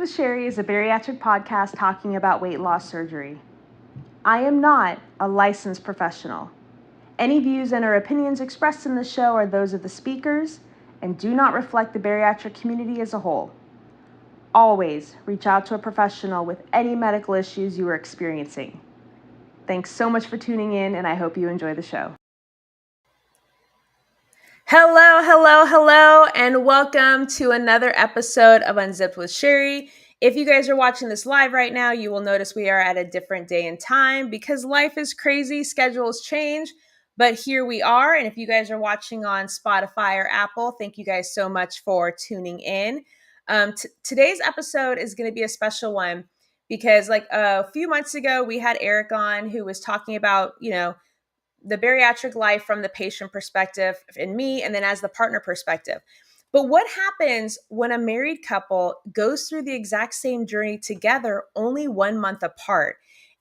with Sherry is a bariatric podcast talking about weight loss surgery. I am not a licensed professional. Any views and or opinions expressed in the show are those of the speakers and do not reflect the bariatric community as a whole. Always reach out to a professional with any medical issues you are experiencing. Thanks so much for tuning in, and I hope you enjoy the show. Hello, and welcome to another episode of Unzipped with Sherry. If you guys are watching this live right now, you will notice we are at a different day and time because life is crazy, schedules change, but here we are. And if you guys are watching on Spotify or Apple, thank you guys so much for tuning in. Today's episode is going to be a special one because like a few months ago, we had Eric on who was talking about, the bariatric life from the patient perspective and me, and then as the partner perspective. But what happens when a married couple goes through the exact same journey together, only 1 month apart?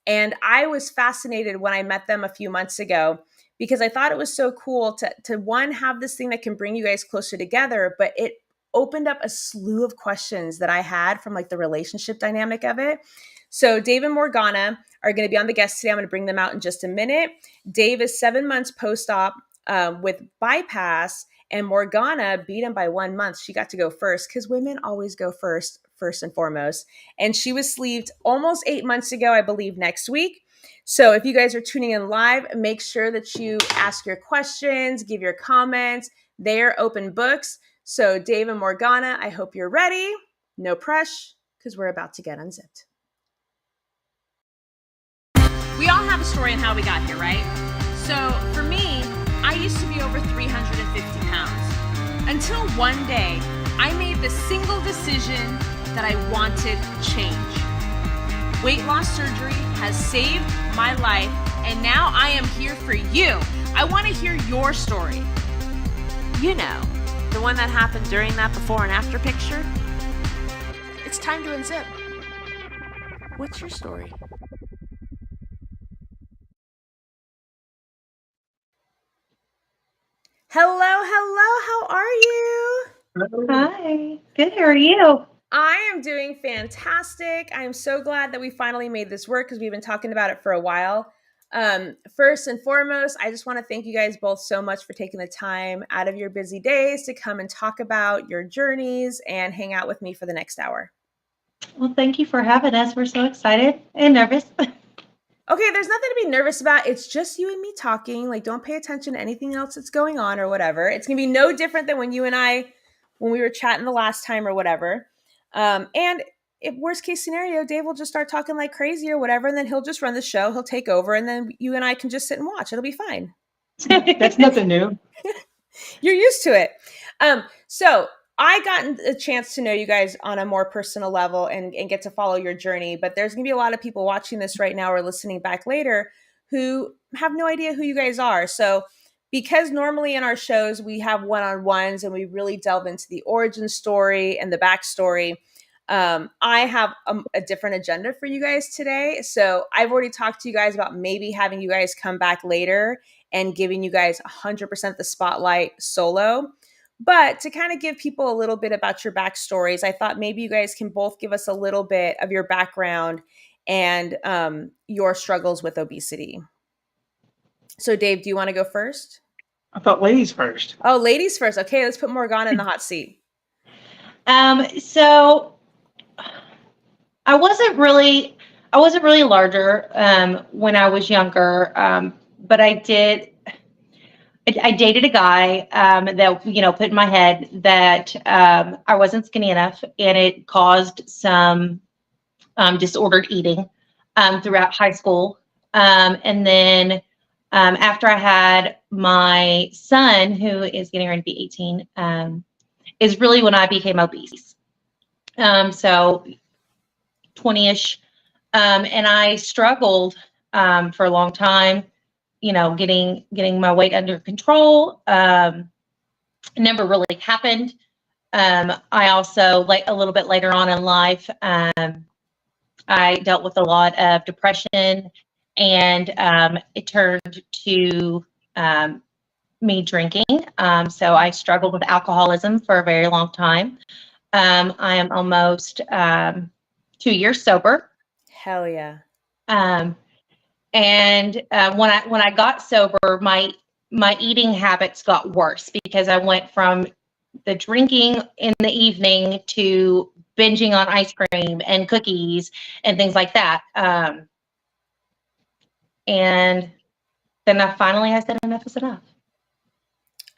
And I was fascinated when I met them a few months ago because I thought it was so cool to one, have this thing that can bring you guys closer together, but it opened up a slew of questions that I had from like the relationship dynamic of it. So Dave and Morgana are going to be on the guest today. I'm going to bring them out in just a minute. Dave is 7 months post-op with bypass, and Morgana beat him by 1 month. She got to go first because women always go first and foremost. And she was sleeved almost 8 months ago, I believe, next week. So if you guys are tuning in live, make sure that you ask your questions, give your comments. They are open books. So Dave and Morgana, I hope you're ready. No pressure, because we're about to get unzipped. We all have a story on how we got here, right? So for me, I used to be over 350 pounds until one day I made the single decision that I wanted change. Weight loss surgery has saved my life, and now I am here for you. I want to hear your story. You know, the one that happened during that before and after picture. It's time to unzip. What's your story? Hello, how are you? Hi, good, how are you? I am doing fantastic. I am so glad that we finally made this work because we've been talking about it for a while. First and foremost, I just want to thank you guys both so much for taking the time out of your busy days to come and talk about your journeys and hang out with me for the next hour. Well, thank you for having us. We're so excited and nervous. Okay, there's nothing to be nervous about. It's just you and me talking. Like, don't pay attention to anything else that's going on or whatever. It's going to be no different than when you and I, when we were chatting the last time or whatever. And if worst case scenario, Dave will just start talking like crazy or whatever, and then he'll just run the show. He'll take over, and then you and I can just sit and watch. It'll be fine. That's nothing new. You're used to it. So I gotten a chance to know you guys on a more personal level and get to follow your journey. But there's going to be a lot of people watching this right now or listening back later who have no idea who you guys are. So because normally in our shows, we have one-on-ones and we really delve into the origin story and the backstory, I have a different agenda for you guys today. So I've already talked to you guys about maybe having you guys come back later and giving you guys 100% the spotlight solo. But to kind of give people a little bit about your backstories, I thought maybe you guys can both give us a little bit of your background and your struggles with obesity. So Dave, do you want to go first? I thought ladies first. Oh, ladies first. Okay, let's put Morgana in the hot seat. So I wasn't really larger when I was younger, but I dated a guy that, put in my head that I wasn't skinny enough, and it caused some disordered eating throughout high school. And then after I had my son, who is getting ready to be 18, is really when I became obese. So 20-ish. And I struggled for a long time, getting my weight under control. Never really happened. I also, like a little bit later on in life, I dealt with a lot of depression, and it turned to me drinking. So I struggled with alcoholism for a very long time. I am almost 2 years sober. Hell yeah. Um, and when I got sober, my eating habits got worse because I went from the drinking in the evening to binging on ice cream and cookies and things like that. And then I said enough is enough.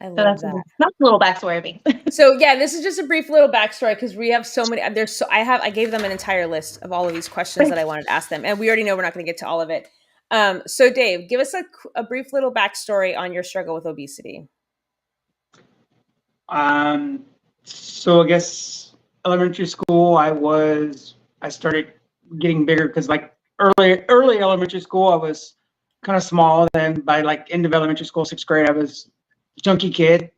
I So love that. that's a little backstory of me. So yeah, this is just a brief little backstory because we have so many. I gave them an entire list of all of these questions that I wanted to ask them, and we already know we're not going to get to all of it. So Dave, give us a brief little backstory on your struggle with obesity. So I guess elementary school, I started getting bigger because like early elementary school, I was kind of small. Then by like end of elementary school, sixth grade, I was a chunky kid.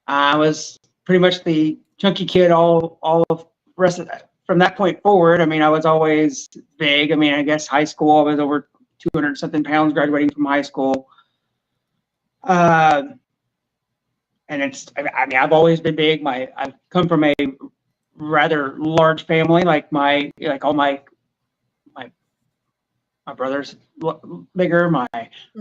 I was pretty much the chunky kid all of rest of that. From that point forward, I mean, I was always big. I mean, I guess high school, I was over 200 something pounds graduating from high school. And I mean, I've always been big. I've come from a rather large family. Like all my brother's bigger. My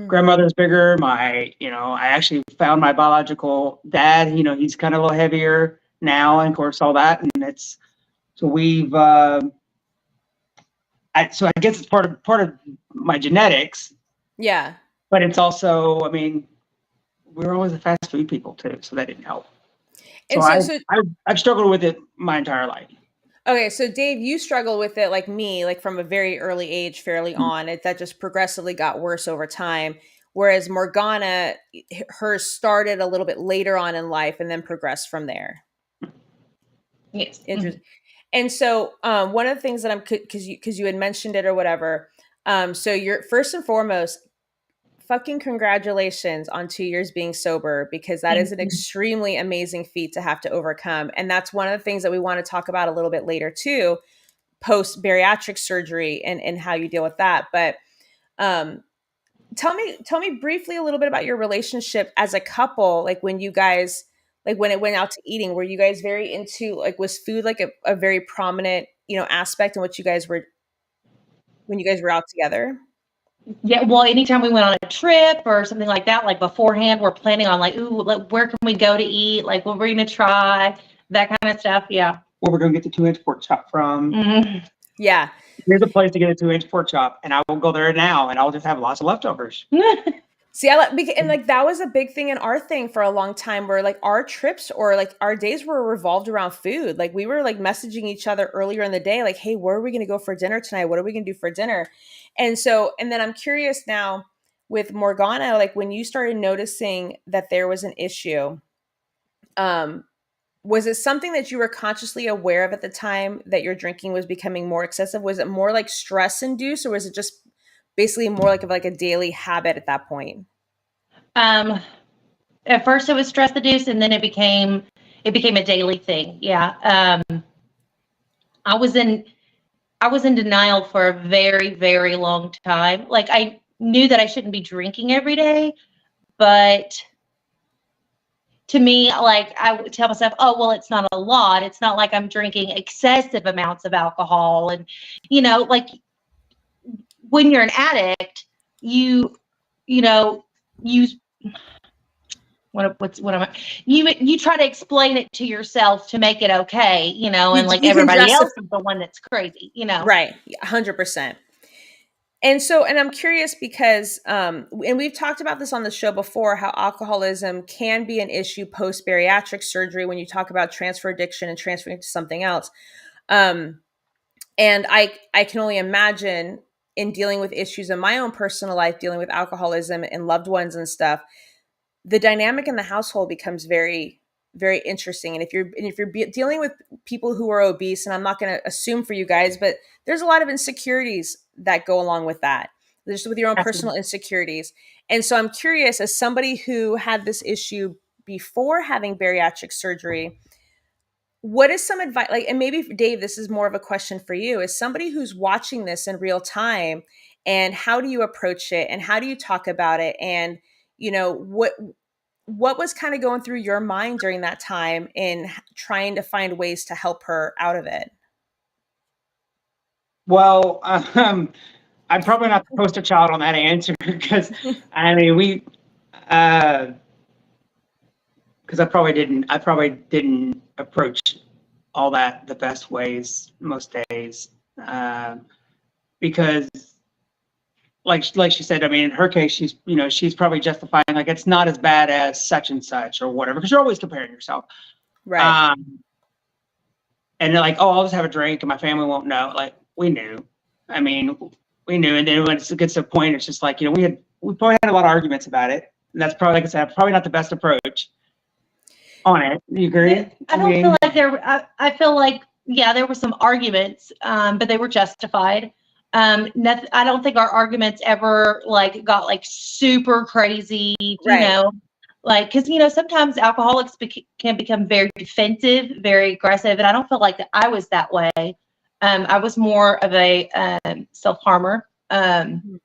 grandmother's bigger. I actually found my biological dad. He's kind of a little heavier now, and of course all that. And so we've. So I guess it's part of my genetics. Yeah. But it's also, I mean, we were always the fast food people too, so that didn't help. So, I've struggled with it my entire life. Okay, so Dave, you struggle with it like me, like from a very early age, fairly on. That just progressively got worse over time. Whereas Morgana, hers started a little bit later on in life and then progressed from there. Yes. Interesting. And so one of the things that because you had mentioned it or whatever. So you're first and foremost, fucking congratulations on 2 years being sober, because that is an extremely amazing feat to have to overcome. And that's one of the things that we want to talk about a little bit later too, post bariatric surgery and how you deal with that. But tell me briefly a little bit about your relationship as a couple. Like when you guys, like when it went out to eating, were you guys very into, like, was food like a very prominent, aspect in what you guys were, when you guys were out together? Yeah, well, anytime we went on a trip or something like that, like beforehand, we're planning on like, ooh, where can we go to eat? Like, what we're going to try, that kind of stuff. Yeah. Where we're going to get the 2-inch pork chop from. Mm-hmm. Yeah. Here's a place to get a 2-inch pork chop, and I will go there now, and I'll just have lots of leftovers. See, and like that was a big thing in our thing for a long time, where like our trips or like our days were revolved around food. Like we were like messaging each other earlier in the day, like, hey, where are we going to go for dinner tonight? What are we going to do for dinner? And then I'm curious now with Morgana, like when you started noticing that there was an issue, was it something that you were consciously aware of at the time that your drinking was becoming more excessive? Was it more like stress induced, or was it just basically more like a daily habit at that point? At first it was stress induced, and then it became a daily thing. Yeah. I was in denial for a very, very long time. Like I knew that I shouldn't be drinking every day, but to me, like I would tell myself, oh, well, it's not a lot. It's not like I'm drinking excessive amounts of alcohol. And, like when you're an addict, you try to explain it to yourself to make it okay, and like everybody else is the one that's crazy, Right. 100%. And I'm curious because, and we've talked about this on the show before, how alcoholism can be an issue post bariatric surgery when you talk about transfer addiction and transferring to something else. And I can only imagine, in dealing with issues in my own personal life, dealing with alcoholism and loved ones and stuff, the dynamic in the household becomes very, very interesting. And if you're dealing with people who are obese, and I'm not going to assume for you guys, but there's a lot of insecurities that go along with that, just with your own personal insecurities. And so I'm curious, as somebody who had this issue before having bariatric surgery, what is some advice, like, and maybe Dave, this is more of a question for you, as somebody who's watching this in real time, and how do you approach it, and how do you talk about it, and what was kind of going through your mind during that time in trying to find ways to help her out of it? Well, I'm probably not the poster child on that answer because I mean because I probably didn't approach all that the best ways most days, because like she said, I mean, in her case, she's probably justifying like it's not as bad as such and such or whatever, because you're always comparing yourself. Right. And they're like, oh, I'll just have a drink and my family won't know. Like, we knew. I mean, we knew. And then when it gets to a point, it's just like, we probably had a lot of arguments about it. And that's probably, like I said, probably not the best approach on it. You agree? I don't feel like I feel like, yeah, there were some arguments, but they were justified. I don't think our arguments ever like got like super crazy, Right. like, because, sometimes alcoholics can become very defensive, very aggressive. And I don't feel like that I was that way. I was more of a self-harmer. And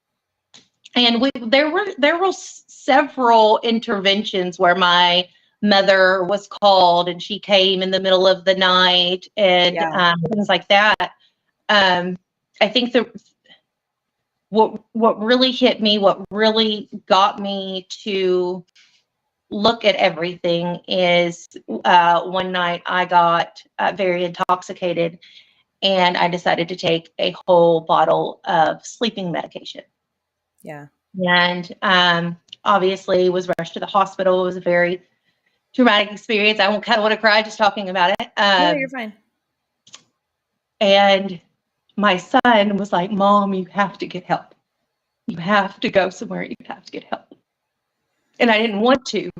there were several interventions where my mother was called and she came in the middle of the night and things like that. I think what really hit me, what really got me to look at everything is one night I got very intoxicated and I decided to take a whole bottle of sleeping medication. Yeah. And obviously was rushed to the hospital. It was a very traumatic experience. I kind of want to cry just talking about it. No, you're fine. And my son was like, Mom, you have to get help. You have to go somewhere. You have to get help. And I didn't want to,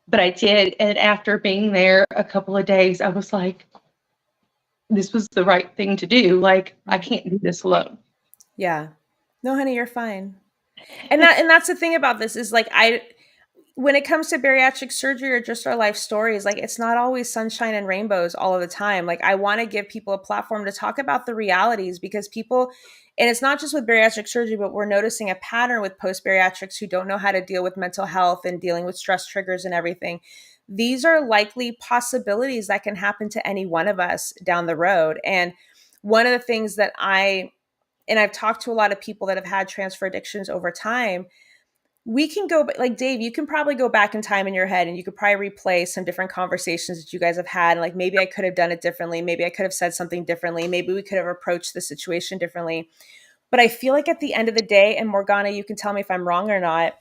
but I did. And after being there a couple of days, I was like, this was the right thing to do. Like, I can't do this alone. Yeah. No, honey, you're fine. And that's the thing about this is like, when it comes to bariatric surgery or just our life stories, like it's not always sunshine and rainbows all of the time. Like I want to give people a platform to talk about the realities because people, and it's not just with bariatric surgery, but we're noticing a pattern with post-bariatrics who don't know how to deal with mental health and dealing with stress triggers and everything. These are likely possibilities that can happen to any one of us down the road. And one of the things that I've talked to a lot of people that have had transfer addictions over time, we can go, like Dave, you can probably go back in time in your head and you could probably replay some different conversations that you guys have had. Like maybe I could have done it differently. Maybe I could have said something differently. Maybe we could have approached the situation differently. But I feel like at the end of the day, and Morgana, you can tell me if I'm wrong or not,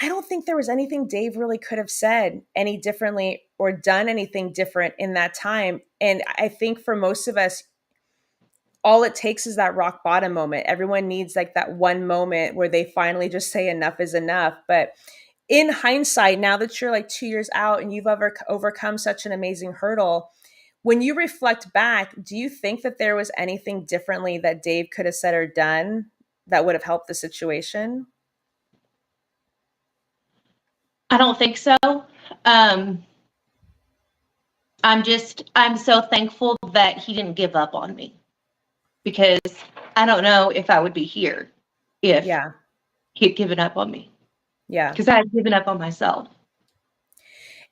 I don't think there was anything Dave really could have said any differently or done anything different in that time. And I think for most of us, all it takes is that rock bottom moment. Everyone needs like that one moment where they finally just say enough is enough. But in hindsight, now that you're like 2 years out and you've overcome such an amazing hurdle, when you reflect back, do you think that there was anything differently that Dave could have said or done that would have helped the situation? I don't think so. I'm so thankful that he didn't give up on me, because I don't know if I would be here if he'd given up on me. Yeah. Because I had given up on myself.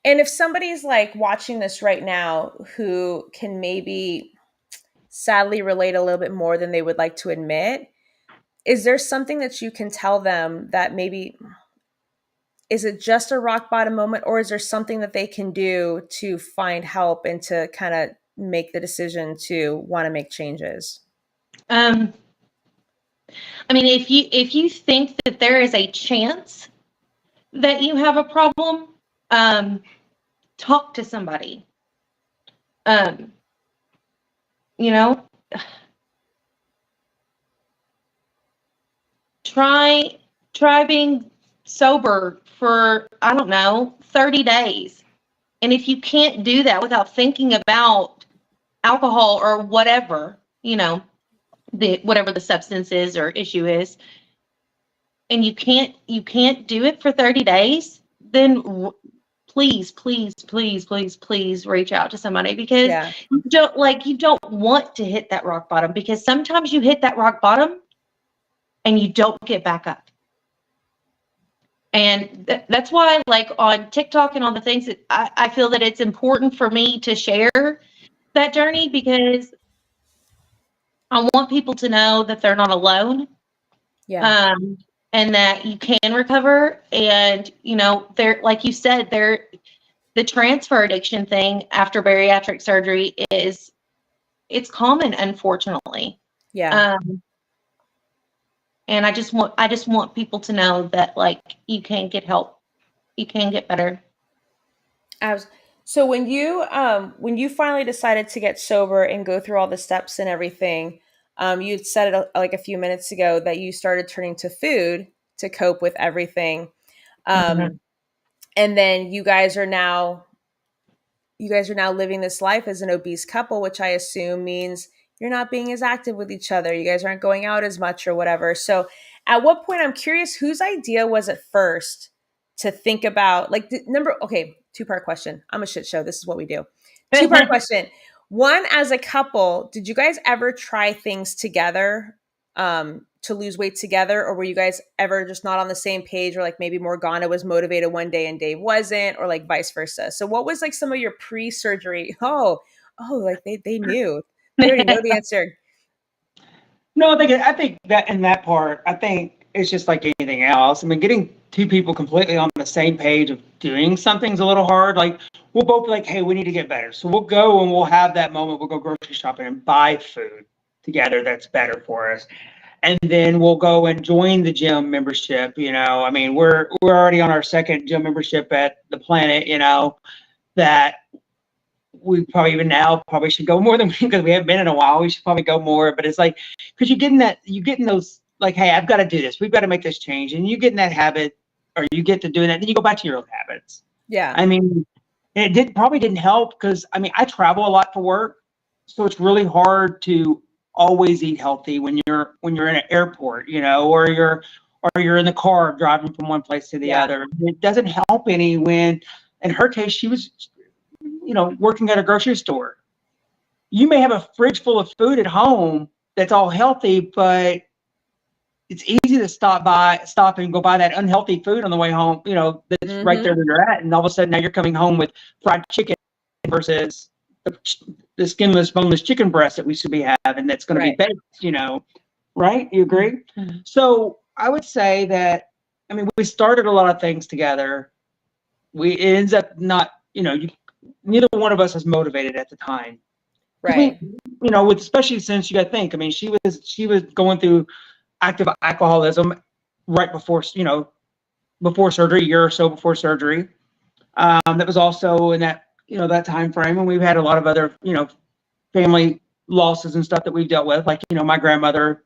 And if somebody's like watching this right now who can maybe sadly relate a little bit more than they would like to admit, is there something that you can tell them that maybe, is it just a rock bottom moment, or is there something that they can do to find help and to kind of make the decision to want to make changes? I mean, if you think that there is a chance that you have a problem, talk to somebody. Try being sober for, I don't know, 30 days. And if you can't do that without thinking about alcohol or whatever, whatever the substance is or issue is, and you can't do it for 30 days, then please reach out to somebody, because you don't want to hit that rock bottom, because sometimes you hit that rock bottom and you don't get back up. And that's why, like, on TikTok and all the things, that I feel that it's important for me to share that journey, because I want people to know that they're not alone. Yeah. And that you can recover. And, you know, there, like you said, the transfer addiction thing after bariatric surgery it's common, unfortunately. Yeah. And I just want people to know that, like, you can get help. You can get better. So when you finally decided to get sober and go through all the steps and everything, you had said it like a few minutes ago that you started turning to food to cope with everything. Mhm. And then you guys are now living this life as an obese couple, which I assume means you're not being as active with each other. You guys aren't going out as much or whatever. So at what point, I'm curious, whose idea was it first to think about, like, okay, two-part question. I'm a shit show. This is what we do. Two-part question. One, as a couple, did you guys ever try things together to lose weight together? Or were you guys ever just not on the same page, or like maybe Morgana was motivated one day and Dave wasn't, or like vice versa? So what was like some of your pre-surgery? Like they knew. They already know the answer. No, I think that in that part, I think it's just like anything else. I mean, getting two people completely on the same page of doing something's a little hard. Like, we'll both be like, hey, we need to get better. So we'll go and we'll have that moment. We'll go grocery shopping and buy food together that's better for us. And then we'll go and join the gym membership. I mean, we're already on our second gym membership at the Planet, that we probably should go more than because we haven't been in a while. We should probably go more, but it's like, because you getting those, like, hey, I've got to do this. We've got to make this change. And you get in that habit, or you get to doing that, then you go back to your old habits. Yeah. I mean, and it probably didn't help because, I mean, I travel a lot for work. So it's really hard to always eat healthy when you're in an airport, or you're in the car driving from one place to the other. It doesn't help any when, in her case, she was working at a grocery store. You may have a fridge full of food at home that's all healthy, but it's easy to stop and go buy that unhealthy food on the way home, that's right there where you're at. And all of a sudden now you're coming home with fried chicken versus the skinless, boneless chicken breast that we should be having that's going to be baked, right? You agree? Mm-hmm. So I would say that, I mean, we started a lot of things together. It ends up not, neither one of us was motivated at the time. Right. Especially since you got to think, I mean, she was going through active alcoholism right before, before surgery, a year or so before surgery. That was also in that time frame. And we've had a lot of other, family losses and stuff that we've dealt with. Like, my grandmother,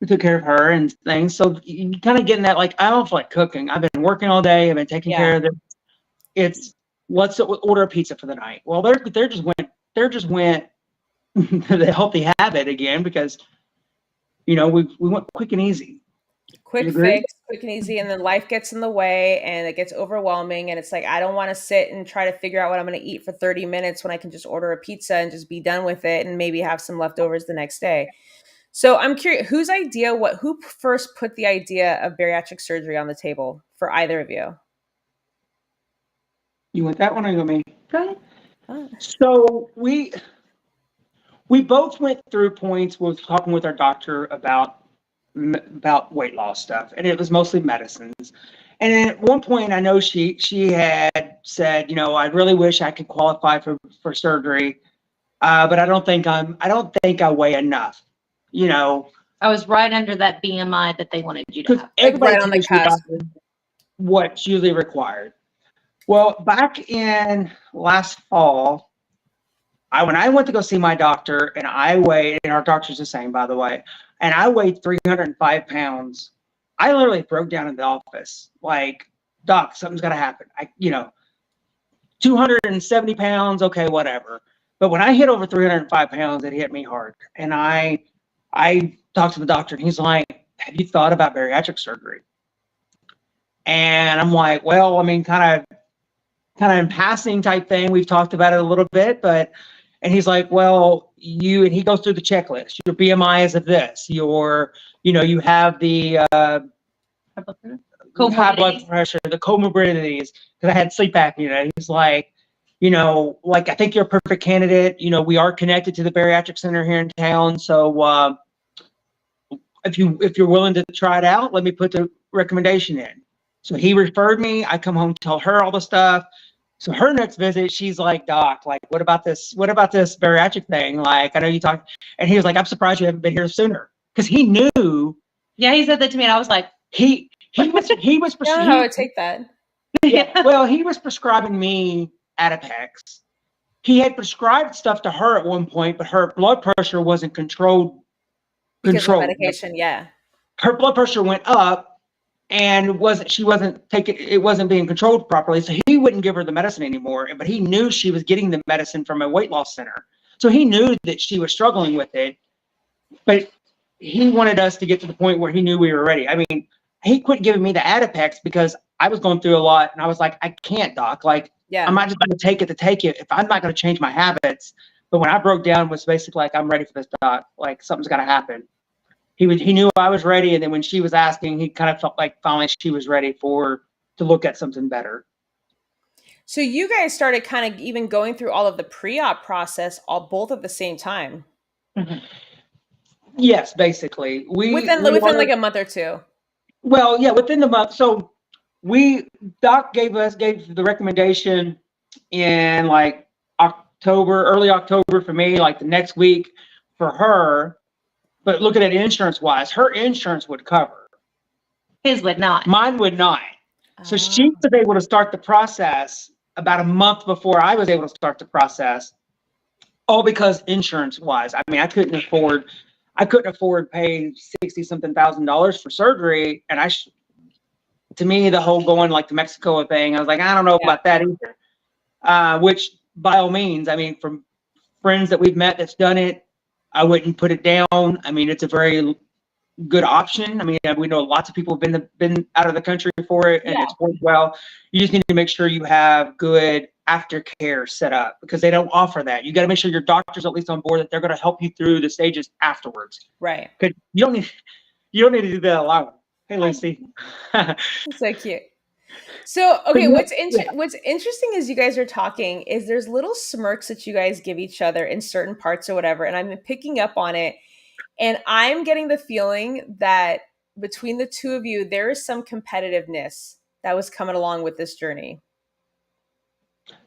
we took care of her and things. So you kind of getting that, like, I don't feel like cooking. I've been working all day. I've been taking care of this. It's, let's order a pizza for the night. Well, they just went the healthy habit again because, we went quick and easy. Quick fix, quick and easy, and then life gets in the way and it gets overwhelming, and it's like, I don't want to sit and try to figure out what I'm going to eat for 30 minutes when I can just order a pizza and just be done with it and maybe have some leftovers the next day. So I'm curious, who first put the idea of bariatric surgery on the table for either of you? You want that one or you want me? Go ahead. So we both went through points with talking with our doctor about weight loss stuff, and it was mostly medicines. And then at one point, I know she had said, I really wish I could qualify for surgery, but I don't think I weigh enough. I was right under that BMI that they wanted you to have. Everybody right on the cusp. What's usually required. Well, back in last fall, when I went to go see my doctor, and our doctor's the same, by the way, and I weighed 305 pounds. I literally broke down in the office, like, doc, something's got to happen. 270 pounds, okay, whatever. But when I hit over 305 pounds, it hit me hard. And I talked to the doctor, and he's like, have you thought about bariatric surgery? And I'm like, well, I mean, kind of in passing type thing. We've talked about it a little bit, and he's like, well, and he goes through the checklist. Your BMI is of this. You have the high blood pressure, the comorbidities, because I had sleep apnea. He's like, like, I think you're a perfect candidate. We are connected to the bariatric center here in town. So if you're willing to try it out, let me put the recommendation in. So he referred me. I come home, tell her all the stuff. So her next visit, she's like, Doc, like, what about this bariatric thing? Like, I know you talked, and he was like, I'm surprised you haven't been here sooner. Because he knew. Yeah, he said that to me, and I was like, he was I don't know how I would take that. Yeah, well, he was prescribing me Adipex. He had prescribed stuff to her at one point, but her blood pressure wasn't controlled. Because of medication, yeah. Her blood pressure went up, and it wasn't being controlled properly. So he wouldn't give her the medicine anymore. But he knew she was getting the medicine from a weight loss center. So he knew that she was struggling with it. But he wanted us to get to the point where he knew we were ready. I mean, he quit giving me the Adipex because I was going through a lot, and I was like, I can't, Doc. Like, I'm not just going to take it if I'm not going to change my habits. But when I broke down, it was basically like, I'm ready for this, Doc. Like, something's got to happen. He knew I was ready, and then when she was asking, he kind of felt like finally she was ready to look at something better. So you guys started kind of even going through all of the pre-op process, both at the same time. Mm-hmm. Yes, basically. Within like a month or two. Well, yeah, within the month. So Doc gave the recommendation in like early October for me, like the next week for her. But looking at insurance wise, her insurance would cover. His would not. Mine would not. So she was able to start the process about a month before I was able to start the process, all because insurance wise. I mean, I couldn't afford paying $60-something thousand for surgery. And to me, the whole going like to Mexico thing, I was like, I don't know about that either. Which by all means, I mean, from friends that we've met that's done it, I wouldn't put it down. I mean, it's a very good option. I mean, we know lots of people have been out of the country for it, and it's worked well. You just need to make sure you have good aftercare set up, because they don't offer that. You got to make sure your doctor's at least on board, that they're going to help you through the stages afterwards. Right. Because you don't need to do that alone. Hey, Lucy. It's so cute. So, okay, what's interesting as you guys are talking is there's little smirks that you guys give each other in certain parts or whatever, and I'm picking up on it, and I'm getting the feeling that between the two of you, there is some competitiveness that was coming along with this journey.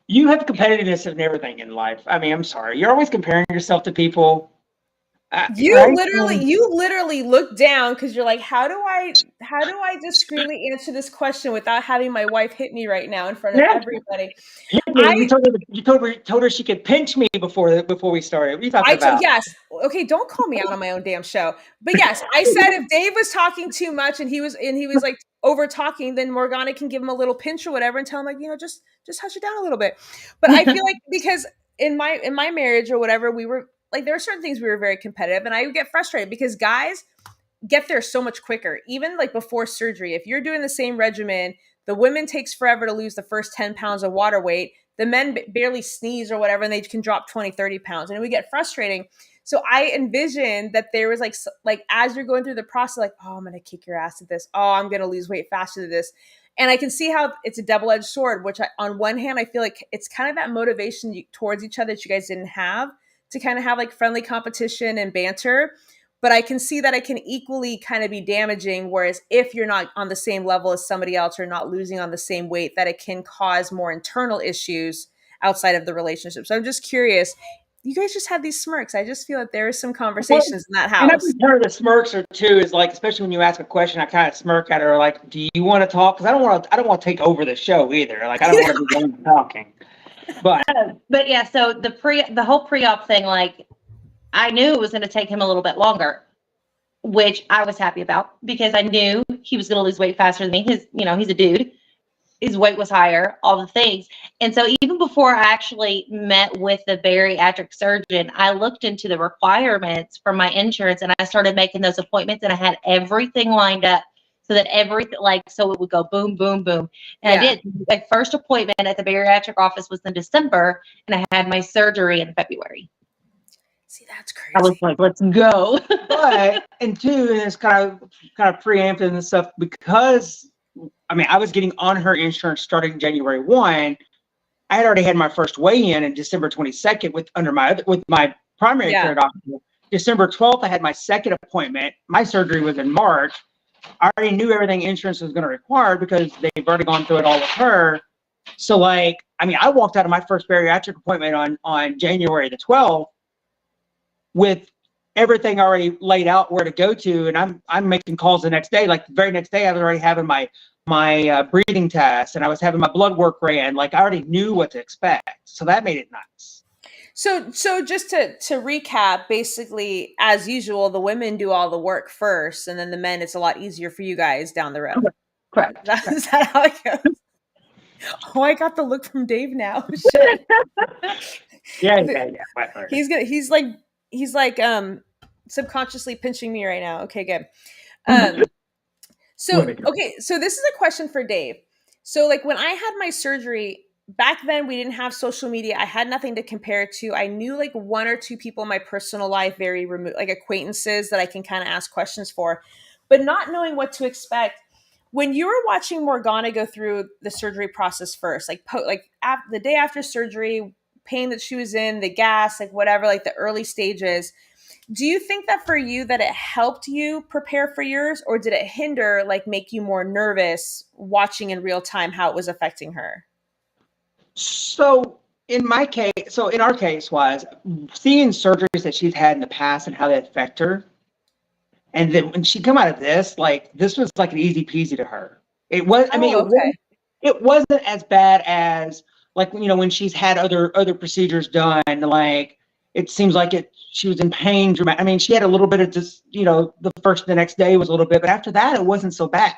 You have competitiveness in everything in life. I mean, I'm sorry. You're always comparing yourself to people. You literally look down because you're like, how do I discreetly answer this question without having my wife hit me right now in front of everybody? You told her she could pinch me before we started. What are you talking about? Yes. Okay, don't call me out on my own damn show. But yes, I said if Dave was talking too much and he was like over talking, then Morgana can give him a little pinch or whatever and tell him, like, just hush it down a little bit. But I feel like because in my marriage or whatever, we were like, there are certain things we were very competitive, and I would get frustrated because guys get there so much quicker. Even like before surgery, if you're doing the same regimen, the women takes forever to lose the first 10 pounds of water weight. The men barely sneeze or whatever, and they can drop 20, 30 pounds. And it would get frustrating. So I envisioned that there was like as you're going through the process, like, oh, I'm going to kick your ass at this. Oh, I'm going to lose weight faster than this. And I can see how it's a double-edged sword, which on one hand, I feel like it's kind of that motivation towards each other that you guys didn't have, to kind of have like friendly competition and banter. But I can see that it can equally kind of be damaging. Whereas if you're not on the same level as somebody else or not losing on the same weight, that it can cause more internal issues outside of the relationship. So I'm just curious. You guys just had these smirks. I just feel that there is some conversations in that house. And part of the smirks too is like, especially when you ask a question, I kind of smirk at her, like, "Do you want to talk?" Because I don't want to take over the show either. Like, I don't want to be the one talking. But yeah, so the whole pre-op thing, like, I knew it was going to take him a little bit longer, which I was happy about because I knew he was going to lose weight faster than me. He's a dude. His weight was higher, all the things. And so even before I actually met with the bariatric surgeon, I looked into the requirements for my insurance and I started making those appointments, and I had everything lined up so that so it would go boom, boom, boom. And I did. My first appointment at the bariatric office was in December, and I had my surgery in February. See, that's crazy. I was like, let's go. And it's kind of preemptive and stuff, because I mean, I was getting on her insurance starting January 1. I had already had my first weigh-in in December 22nd with my primary care doctor. December 12th, I had my second appointment. My surgery was in March. I already knew everything insurance was going to require because they've already gone through it all with her. So like, I mean, I walked out of my first bariatric appointment on January the 12th with everything already laid out where to go to, and I'm making calls the next day. Like the very next day, I was already having my breathing test, and I was having my blood work ran. Like I already knew what to expect, so that made it nice. So just to recap, basically, as usual, the women do all the work first, and then the men, it's a lot easier for you guys down the road. Correct. Is that how it goes? Oh, I got the look from Dave now. Shit. Yeah. He's like subconsciously pinching me right now. Okay, good. So this is a question for Dave. So like when I had my surgery back then, we didn't have social media. I had nothing to compare it to. I knew like one or two people in my personal life, very remote, like acquaintances that I can kind of ask questions for, but not knowing what to expect. When you were watching Morgana go through the surgery process first, like the day after surgery, pain that she was in, the gas, like whatever, like the early stages, do you think that for you that it helped you prepare for yours, or did it hinder, like make you more nervous watching in real time how it was affecting her? So in our case was seeing surgeries that she's had in the past and how they affect her. And then when she come out of this, like this was like an easy peasy to her. It was, it wasn't as bad as like, you know, when she's had other procedures done, like it seems like she was in pain. I mean, she had a little bit of just, you know, the next day was a little bit, but after that, it wasn't so bad.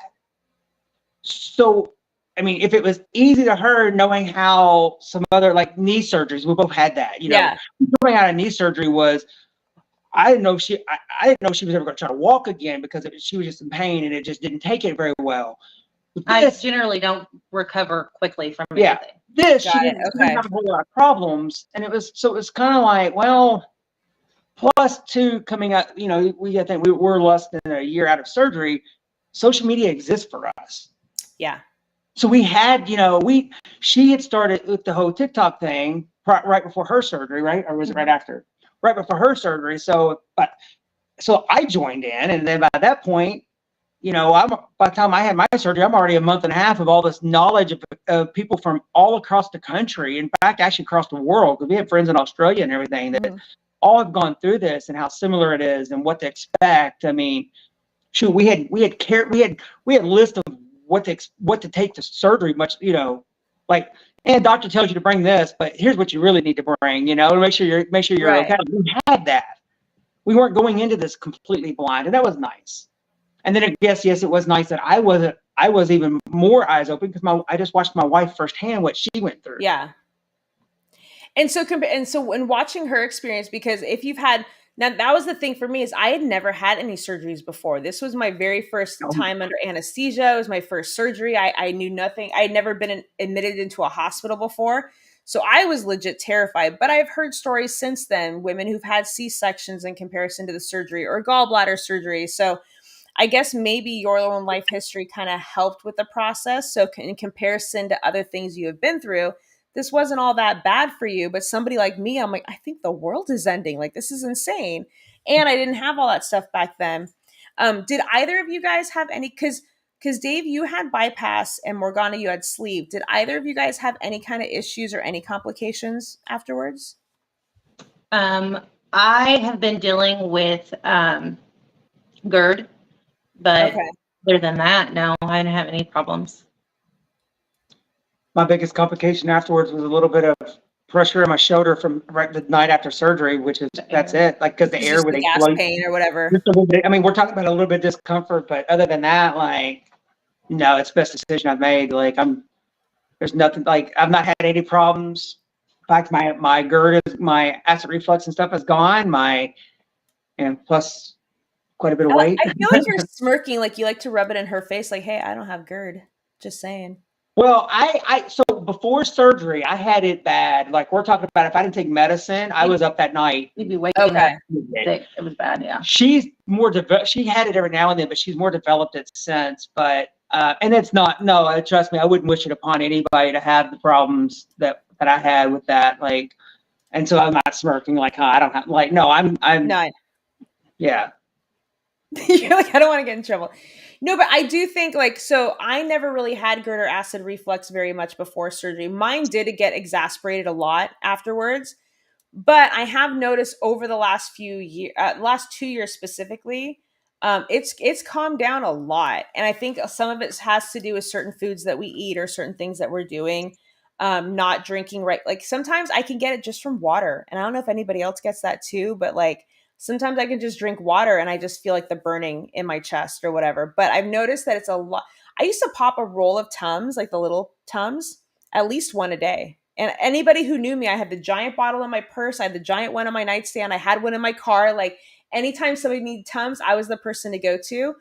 So, I mean, if it was easy to her knowing how some other like knee surgeries, we both had that, you know, coming out of knee surgery was, I didn't know she was ever going to try to walk again because she was just in pain and it just didn't take it very well. I generally don't recover quickly from anything. She didn't have a whole lot of problems, and it was kind of like, well, plus two coming out, you know, I think we're less than a year out of surgery. Social media exists for us. Yeah. So we had, you know, she had started with the whole TikTok thing right before her surgery, right? Or was it right after? Right before her surgery. So I joined in, and then by that point, you know, by the time I had my surgery, I'm already a month and a half of all this knowledge of people from all across the country. In fact, actually across the world, because we have friends in Australia and everything that all have gone through this and how similar it is and what to expect. I mean, shoot, we had a list of what to take to surgery, much, you know, like, and doctor tells you to bring this, but here's what you really need to bring, you know, to make sure you're okay. We had that. We weren't going into this completely blind, and that was nice. And then yes, it was nice that I was even more eyes open because I just watched my wife firsthand what she went through. Yeah. And so when watching her experience, because if you've had, now that was the thing for me, is I had never had any surgeries before. This was my very first time under anesthesia. It was my first surgery. I knew nothing. I had never been admitted into a hospital before. So I was legit terrified, but I've heard stories since then, women who've had C-sections in comparison to the surgery or gallbladder surgery. So I guess maybe your own life history kind of helped with the process. So in comparison to other things you have been through, this wasn't all that bad for you. But somebody like me, I'm like, I think the world is ending. Like, this is insane. And I didn't have all that stuff back then. Did either of you guys have any, because Dave, you had bypass and Morgana, you had sleeve. Did either of you guys have any kind of issues or any complications afterwards? I have been dealing with GERD, but other than that, no, I didn't have any problems. My biggest complication afterwards was a little bit of pressure in my shoulder from right the night after surgery, which is that's it. Like because the air would gas pain or whatever. I mean, we're talking about a little bit of discomfort, but other than that, like, no, it's the best decision I've made. Like there's nothing, like I've not had any problems. In fact, my GERD is, my acid reflux and stuff is gone. And plus quite a bit of weight. I feel like you're smirking, like you like to rub it in her face, like, hey, I don't have GERD. Just saying. Well, so before surgery, I had it bad. Like we're talking about, if I didn't take medicine, I was up that night. You'd be waking up sick. It was bad, yeah. She's more she had it every now and then, but she's more developed it since. But And it's not, no, trust me, I wouldn't wish it upon anybody to have the problems that I had with that. Like, and so I'm not smirking like, huh, I don't have, like, no, I'm, No, yeah. you're like, I don't want to get in trouble. No, but I do think like, so I never really had GERD or acid reflux very much before surgery. Mine did get exasperated a lot afterwards. But I have noticed over the last few years, last 2 years specifically, it's calmed down a lot, and I think some of it has to do with certain foods that we eat or certain things that we're doing, not drinking right. Like sometimes I can get it just from water, and I don't know if anybody else gets that too, but like sometimes I can just drink water and I just feel like the burning in my chest or whatever. But I've noticed that it's a lot. I used to pop a roll of Tums, like the little Tums, at least one a day. And anybody who knew me, I had the giant bottle in my purse. I had the giant one on my nightstand. I had one in my car. Like anytime somebody needed Tums, I was the person to go to.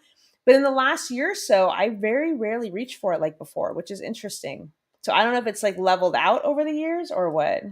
But in the last year or so, I very rarely reach for it like before, which is interesting. So I don't know if it's like leveled out over the years or what.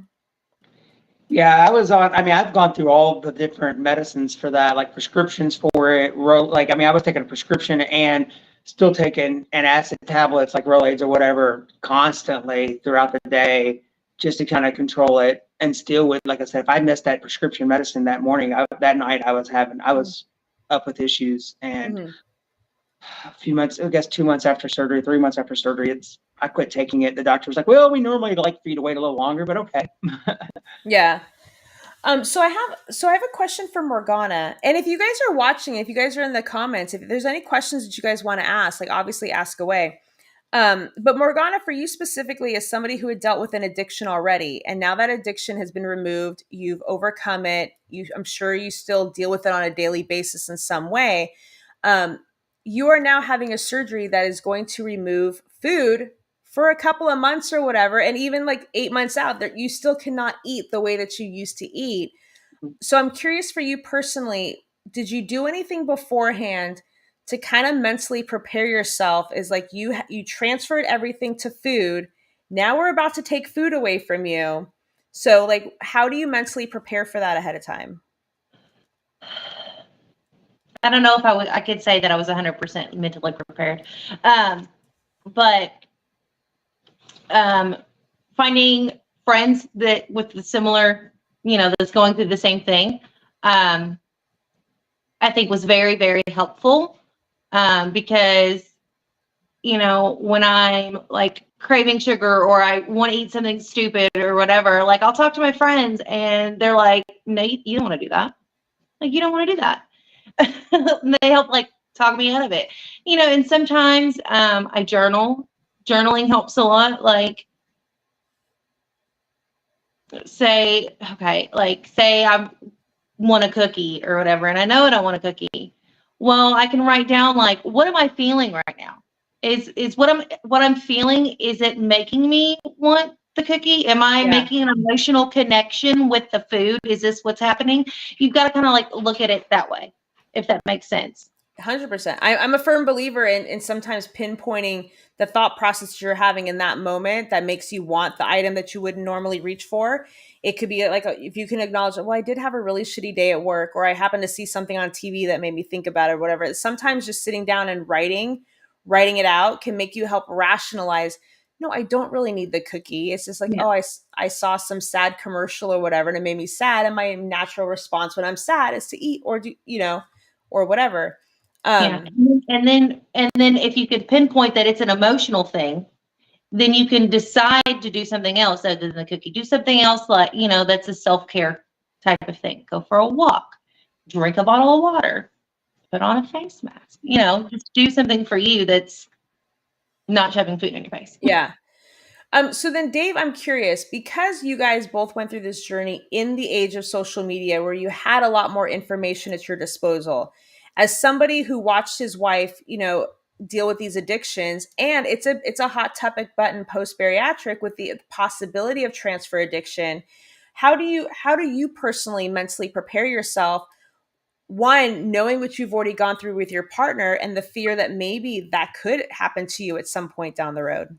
Yeah, I was on, I mean, I've gone through all the different medicines for that, like prescriptions for it. Like, I mean, I was taking a prescription and still taking antacid tablets like Rolaids or whatever constantly throughout the day just to kind of control it. And still with, like I said, if I missed that prescription medicine that morning, that night I was up with issues. And Mm-hmm. a few months, I guess 2 months after surgery, 3 months after surgery, I quit taking it. The doctor was like, well, we normally like for you to wait a little longer, but okay. Yeah. So I have a question for Morgana. And if you guys are watching, if you guys are in the comments, if there's any questions that you guys want to ask, like obviously ask away. But Morgana, for you specifically, as somebody who had dealt with an addiction already, and now that addiction has been removed, you've overcome it. I'm sure you still deal with it on a daily basis in some way. Um, you are now having a surgery that is going to remove food for a couple of months or whatever, and even like 8 months out, that you still cannot eat the way that you used to eat. So I'm curious for you personally, did you do anything beforehand to kind of mentally prepare yourself? Is like you transferred everything to food. Now we're about to take food away from you. So like how do you mentally prepare for that ahead of time? I don't know if I could say that I was 100% mentally prepared. But finding friends that with the similar, that's going through the same thing, I think was very, very helpful. Because, when I'm like craving sugar or I want to eat something stupid or whatever, like I'll talk to my friends and they're like, no, you don't want to do that. Like, you don't want to do that. They help like talk me out of it, and sometimes I journal. Journaling helps a lot. Like say I want a cookie or whatever, and I know I don't want a cookie. Well, I can write down like, what am I feeling right now? Is what I'm feeling, is it making me want the cookie? Am I Yeah. making an emotional connection with the food? Is this what's happening? You've got to kind of like look at it that way, if that makes sense. 100%. I'm a firm believer in sometimes pinpointing the thought process you're having in that moment that makes you want the item that you wouldn't normally reach for. It could be like if you can acknowledge, well, I did have a really shitty day at work, or I happened to see something on TV that made me think about it, or whatever. Sometimes just sitting down and writing it out can make you help rationalize. No, I don't really need the cookie. It's just like, Yeah. oh, I saw some sad commercial or whatever, and it made me sad. And my natural response when I'm sad is to eat or or whatever. Yeah. And then if you could pinpoint that it's an emotional thing, then you can decide to do something else other than the cookie. Do something else like, that's a self-care type of thing. Go for a walk, drink a bottle of water, put on a face mask, just do something for you that's not shoving food in your face. Yeah. So then, Dave, I'm curious because you guys both went through this journey in the age of social media where you had a lot more information at your disposal. As somebody who watched his wife, deal with these addictions, and it's a hot topic button post bariatric with the possibility of transfer addiction. How do you personally mentally prepare yourself? One, knowing what you've already gone through with your partner, and the fear that maybe that could happen to you at some point down the road.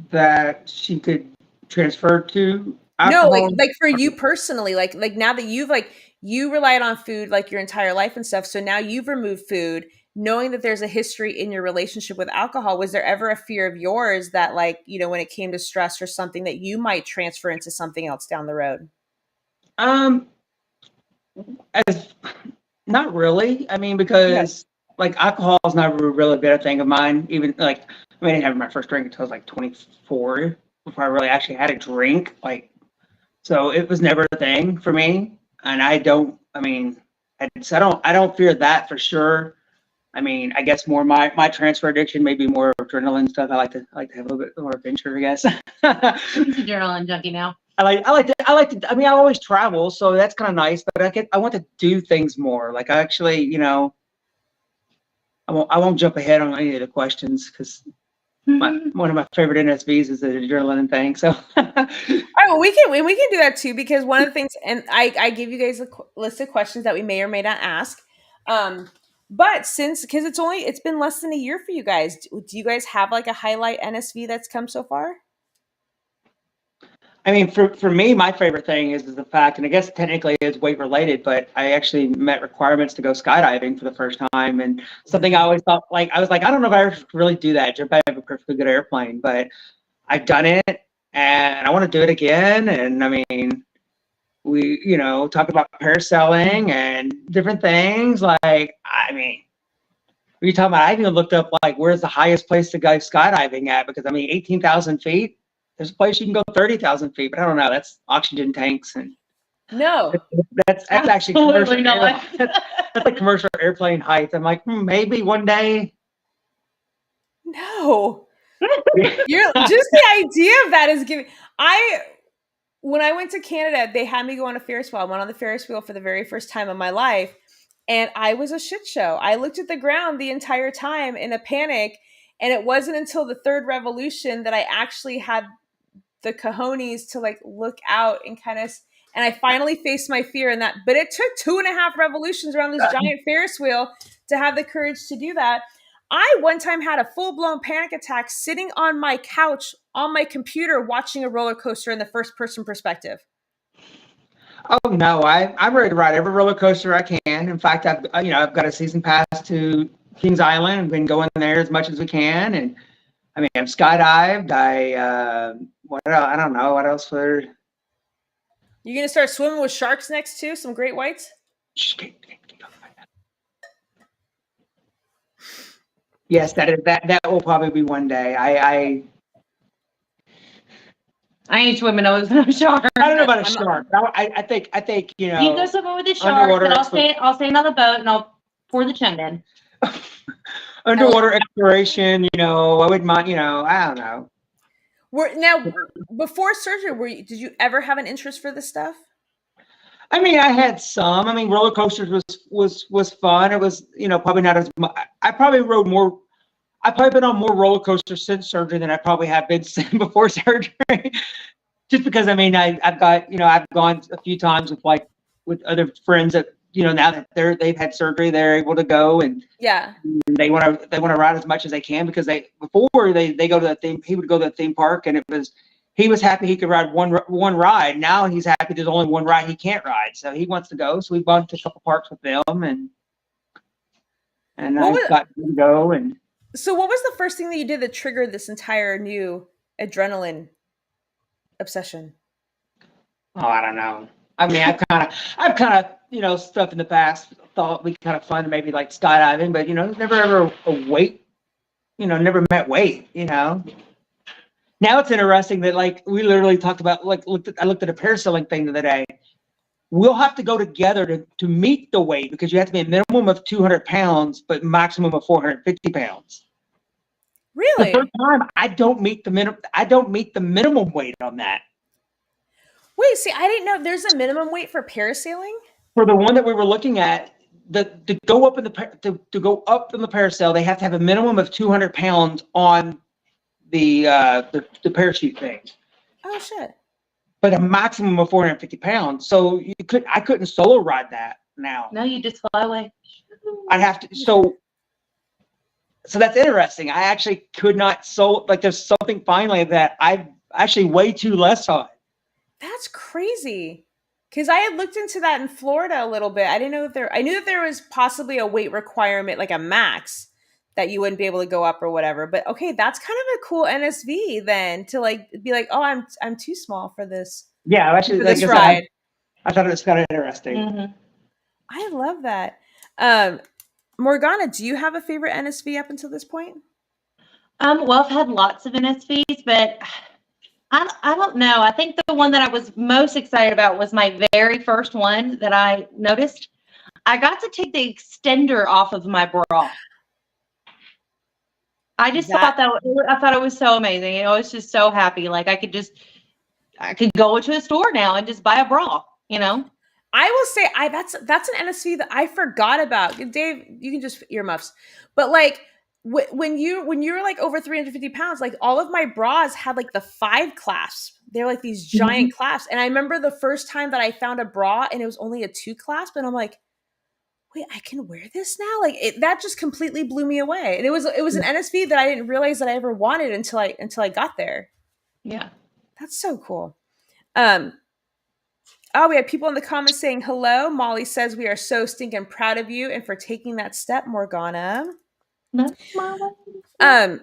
That she could transfer to. No, alcohol. like for you personally, like now that you've like you relied on food like your entire life and stuff, so now you've removed food, knowing that there's a history in your relationship with alcohol. Was there ever a fear of yours that like, when it came to stress or something that you might transfer into something else down the road? Um, as not really. I mean, Okay. because like alcohol is not really been a thing of mine. Even like, I mean, I didn't have my first drink until I was like 24 before I really actually had a drink. Like, so it was never a thing for me. And I don't. I mean, I don't fear that for sure. I mean, I guess more my transfer addiction may be more adrenaline stuff. I like to have a little bit more adventure, I guess. He's a adrenaline junkie now. I mean, I always travel, so that's kind of nice, but I want to do things more. Like I actually, I won't jump ahead on any of the questions because one of my favorite NSVs is the adrenaline thing. So All right, well, we can do that too, because one of the things, and I give you guys a list of questions that we may or may not ask. But because it's been less than a year for you guys, do you guys have like a highlight NSV that's come so far? I mean, for me, my favorite thing is the fact, and I guess technically it's weight related, but I actually met requirements to go skydiving for the first time, and something I always thought, like I was like, I don't know if I ever really do that, jump out of a perfectly good airplane, but I've done it, and I want to do it again. And I mean, we talk about parasailing and different things. Like, I mean, what are you talking about? I even looked up like where's the highest place to go skydiving at, because I mean 18,000 feet. There's a place you can go 30,000 feet, but I don't know. That's oxygen tanks, and No. that's actually commercial. That's like commercial airplane height. I'm like, maybe one day. No. You're just the idea of that is giving. When I went to Canada, they had me go on a Ferris wheel. I went on the Ferris wheel for the very first time in my life, and I was a shit show. I looked at the ground the entire time in a panic, and it wasn't until the third revolution that I actually had the cojones to like look out and and I finally faced my fear in that. But it took 2.5 revolutions around this giant Ferris wheel to have the courage to do that. I one time had a full-blown panic attack sitting on my couch on my computer watching a roller coaster in the first person perspective. Oh no, I'm ready to ride every roller coaster I can. In fact, I've got a season pass to Kings Island. I've been going there as much as we can, and I mean I've skydived. What else? I don't know what else for. You gonna start swimming with sharks next too? Some great whites? Yes, that will probably be one day. I ain't swimming with no shark. I don't know about a shark. I think You go swimming with the shark, and I'll stand on the boat and I'll pour the chum in. Underwater exploration, I wouldn't mind, I don't know. Now, before surgery, did you ever have an interest for this stuff? I mean, I had some. I mean, roller coasters was fun. It was, probably not as much. I've probably been on more roller coasters since surgery than I probably have been before surgery. Just because, I mean, I've gone a few times with other friends that, now that they've had surgery, they're able to go, and yeah, they want to ride as much as they can, because they go to the theme. He would go to the theme park, and he was happy he could ride one ride. Now he's happy there's only one ride he can't ride, so he wants to go. So we bumped to a couple parks with them, and I got to go. And so, what was the first thing that you did that triggered this entire new adrenaline obsession? Oh, I don't know. I mean, I've kind of, stuff in the past thought we kind of fun, maybe like skydiving, but never ever a weight, never met weight, Now it's interesting that like we literally talked about I looked at a parasailing thing the other day. We'll have to go together to meet the weight, because you have to be a minimum of 200 pounds, but maximum of 450 pounds. Really? The first time I don't meet the minimum weight on that. Wait, see, I didn't know there's a minimum weight for parasailing. For the one that we were looking at, to go up in the parasail, they have to have a minimum of 200 pounds on the parachute thing. Oh shit! But a maximum of 450 pounds. So I couldn't solo ride that now. No, you just fly away. I'd have to. So that's interesting. I actually could not solo. Like, there's something finally that I actually way too less on. That's crazy. Because I had looked into that in Florida a little bit. I didn't know that I knew that there was possibly a weight requirement, like a max, that you wouldn't be able to go up or whatever. But okay, that's kind of a cool NSV then to like be like, oh, I'm too small for this Yeah, actually, for like this I said, ride. I thought it was kind of interesting. Mm-hmm. I love that. Morgana, do you have a favorite NSV up until this point? Well, I've had lots of NSVs, but I don't know. I think the one that I was most excited about was my very first one that I noticed. I got to take the extender off of my bra. I just That thought I thought it was so amazing. I was just so happy. Like I could go into a store now and just buy a bra, you know? I will say that's an NSV that I forgot about. Dave, you can just earmuffs. But like when you're like over 350 pounds, like all of my bras had like the 5 clasps. They're like these Mm-hmm. giant clasps. And I remember the first time that I found a bra and it was only a 2 clasp, and I'm like, wait, I can wear this now? Like that just completely blew me away. And it was an NSV that I didn't realize that I ever wanted until I got there. Yeah. That's so cool. Oh, we have people in the comments saying hello. Molly says we are so stinking proud of you and for taking that step, Morgana. That's my way.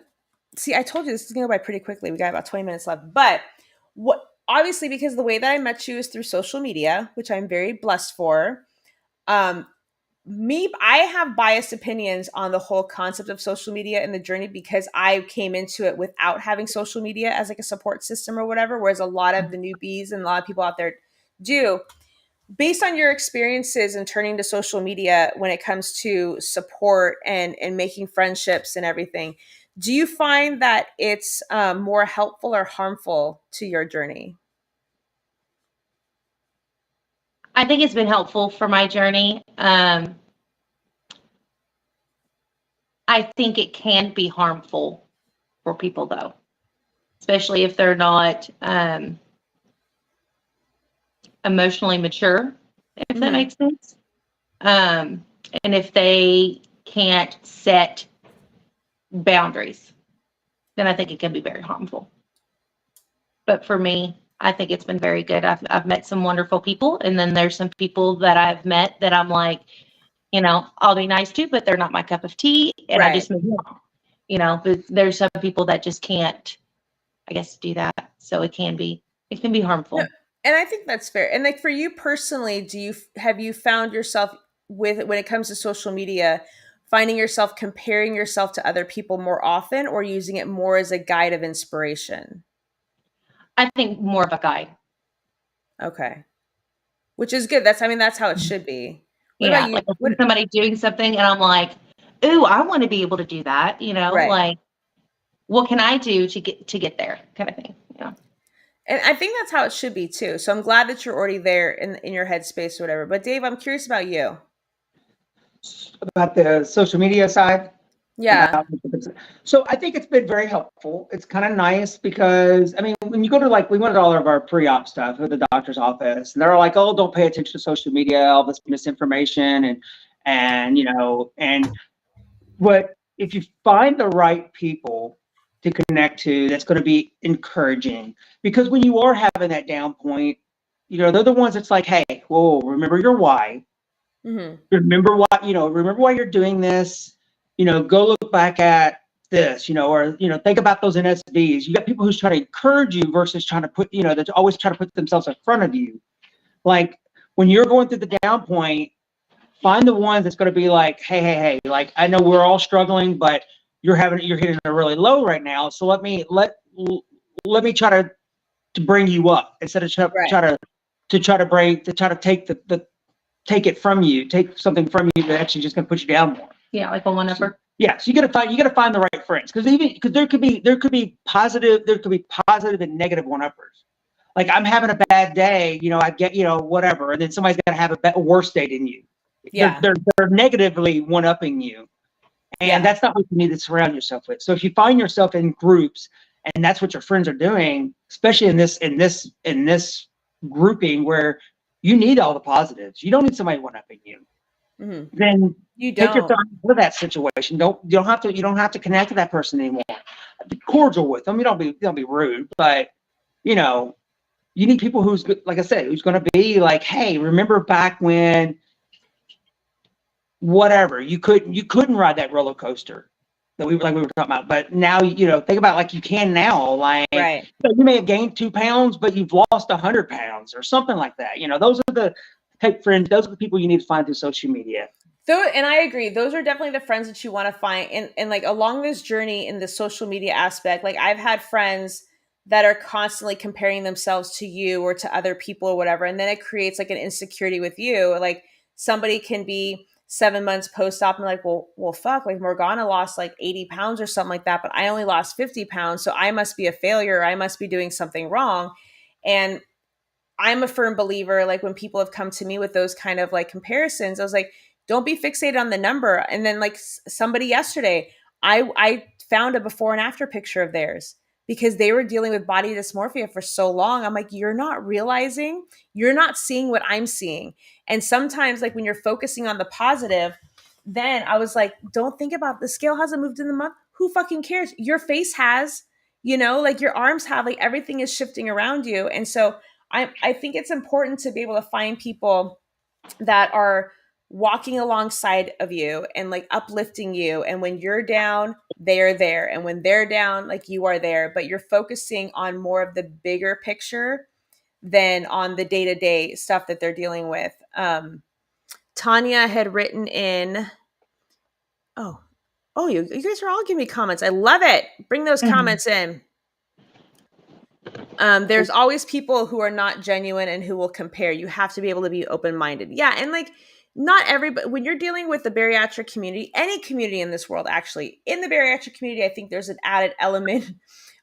See, I told you this is gonna go by pretty quickly. We got about 20 minutes left. But what obviously because the way that I met you is through social media, which I'm very blessed for. Um, I have biased opinions on the whole concept of social media and the journey because I came into it without having social media as like a support system or whatever, whereas a lot of the newbies and a lot of people out there do. Based on your experiences in turning to social media when it comes to support and making friendships and everything, do you find that it's more helpful or harmful to your journey? I think it's been helpful for my journey. I think it can be harmful for people though, especially if they're not emotionally mature, if that makes sense. And if they can't set boundaries, then I think it can be very harmful. But for me, I think it's been very good. I've met some wonderful people, and then there's some people that I've met that I'm like, you know, I'll be nice to, but they're not my cup of tea, and I just move on. You know, but there's some people that just can't, I guess, do that. So it can be harmful. No, and I think that's fair. And like for you personally, have you found yourself with when it comes to social media, finding yourself comparing yourself to other people more often or using it more as a guide of inspiration? I think more of a guide. Okay. Which is good. That's how it should be. What Yeah, about you? like I see somebody doing something and I'm like, ooh, I want to be able to do that, you know, Right. like what can I do to get there kind of thing, you know. And I think that's how it should be too. So I'm glad that you're already there in your headspace or whatever. But Dave, I'm curious about you. About the social media side. Yeah. So I think it's been very helpful. It's kind of nice because I mean, when you go to we went to all of our pre-op stuff at the doctor's office, and they're like, "Oh, don't pay attention to social media, all this misinformation," and you know, and what if you find the right people to connect to, that's going to be encouraging because when you are having that down point, you know, they're the ones that's like, "Hey, whoa, remember your why." Mm-hmm. Remember why you're doing this. You know, go look back at this, you know, or, you know, think about those NSVs. You got people who's trying to encourage you versus trying to put, you know, that's always trying to put themselves in front of you. Like when you're going through the down point, find the ones that's going to be like, hey, like, I know we're all struggling, but you're hitting a really low right now. So let me try to bring you up instead of try to take it from you, take something from you that actually just going to put you down more. Yeah, like a one-upper. Yeah, so you got to find the right friends because there could be positive and negative one-uppers. Like I'm having a bad day, you know, I get, you know, whatever, and then somebody's got to have a worse day than you. Yeah. They're negatively one-upping you, and that's not what you need to surround yourself with. So if you find yourself in groups, and that's what your friends are doing, especially in this grouping where you need all the positives. You don't need somebody one-upping you. Mm-hmm. Then you take your don't. time out of that situation. You don't have to connect to that person anymore. Be cordial with them. You don't be rude, but you know, you need people who's, like I said, who's going to be like, hey, remember back when whatever, you couldn't ride that roller coaster that we were talking about, but now, think about like you can now, like Right. you may have gained 2 pounds, but you've lost 100 pounds or something like that. Those are the type friends, those are the people you need to find through social media. And I agree. Those are definitely the friends that you want to find. And like along this journey in the social media aspect, like I've had friends that are constantly comparing themselves to you or to other people or whatever. And then it creates like an insecurity with you. Like somebody can be 7 months post-op and like, well, fuck, like Morgana lost like 80 pounds or something like that, but I only lost 50 pounds. So I must be a failure. I must be doing something wrong. And I'm a firm believer, like when people have come to me with those kind of like comparisons, I was like, don't be fixated on the number. And then like somebody yesterday, I found a before and after picture of theirs because they were dealing with body dysmorphia for so long. I'm like, you're not realizing, you're not seeing what I'm seeing. And sometimes like when you're focusing on the positive, then I was like, don't think about the scale hasn't moved in the month. Who fucking cares? Your face has, like your arms have, like everything is shifting around you. And so I think it's important to be able to find people that are walking alongside of you and like uplifting you. And when you're down, they are there. And when they're down, like you are there, but you're focusing on more of the bigger picture than on the day-to-day stuff that they're dealing with. Tanya had written in, you guys are all giving me comments. I love it. Bring those comments in. There's always people who are not genuine and who will compare. You have to be able to be open-minded. Yeah. And like, not everybody, when you're dealing with the bariatric community, any community in this world, actually, in the bariatric community, I think there's an added element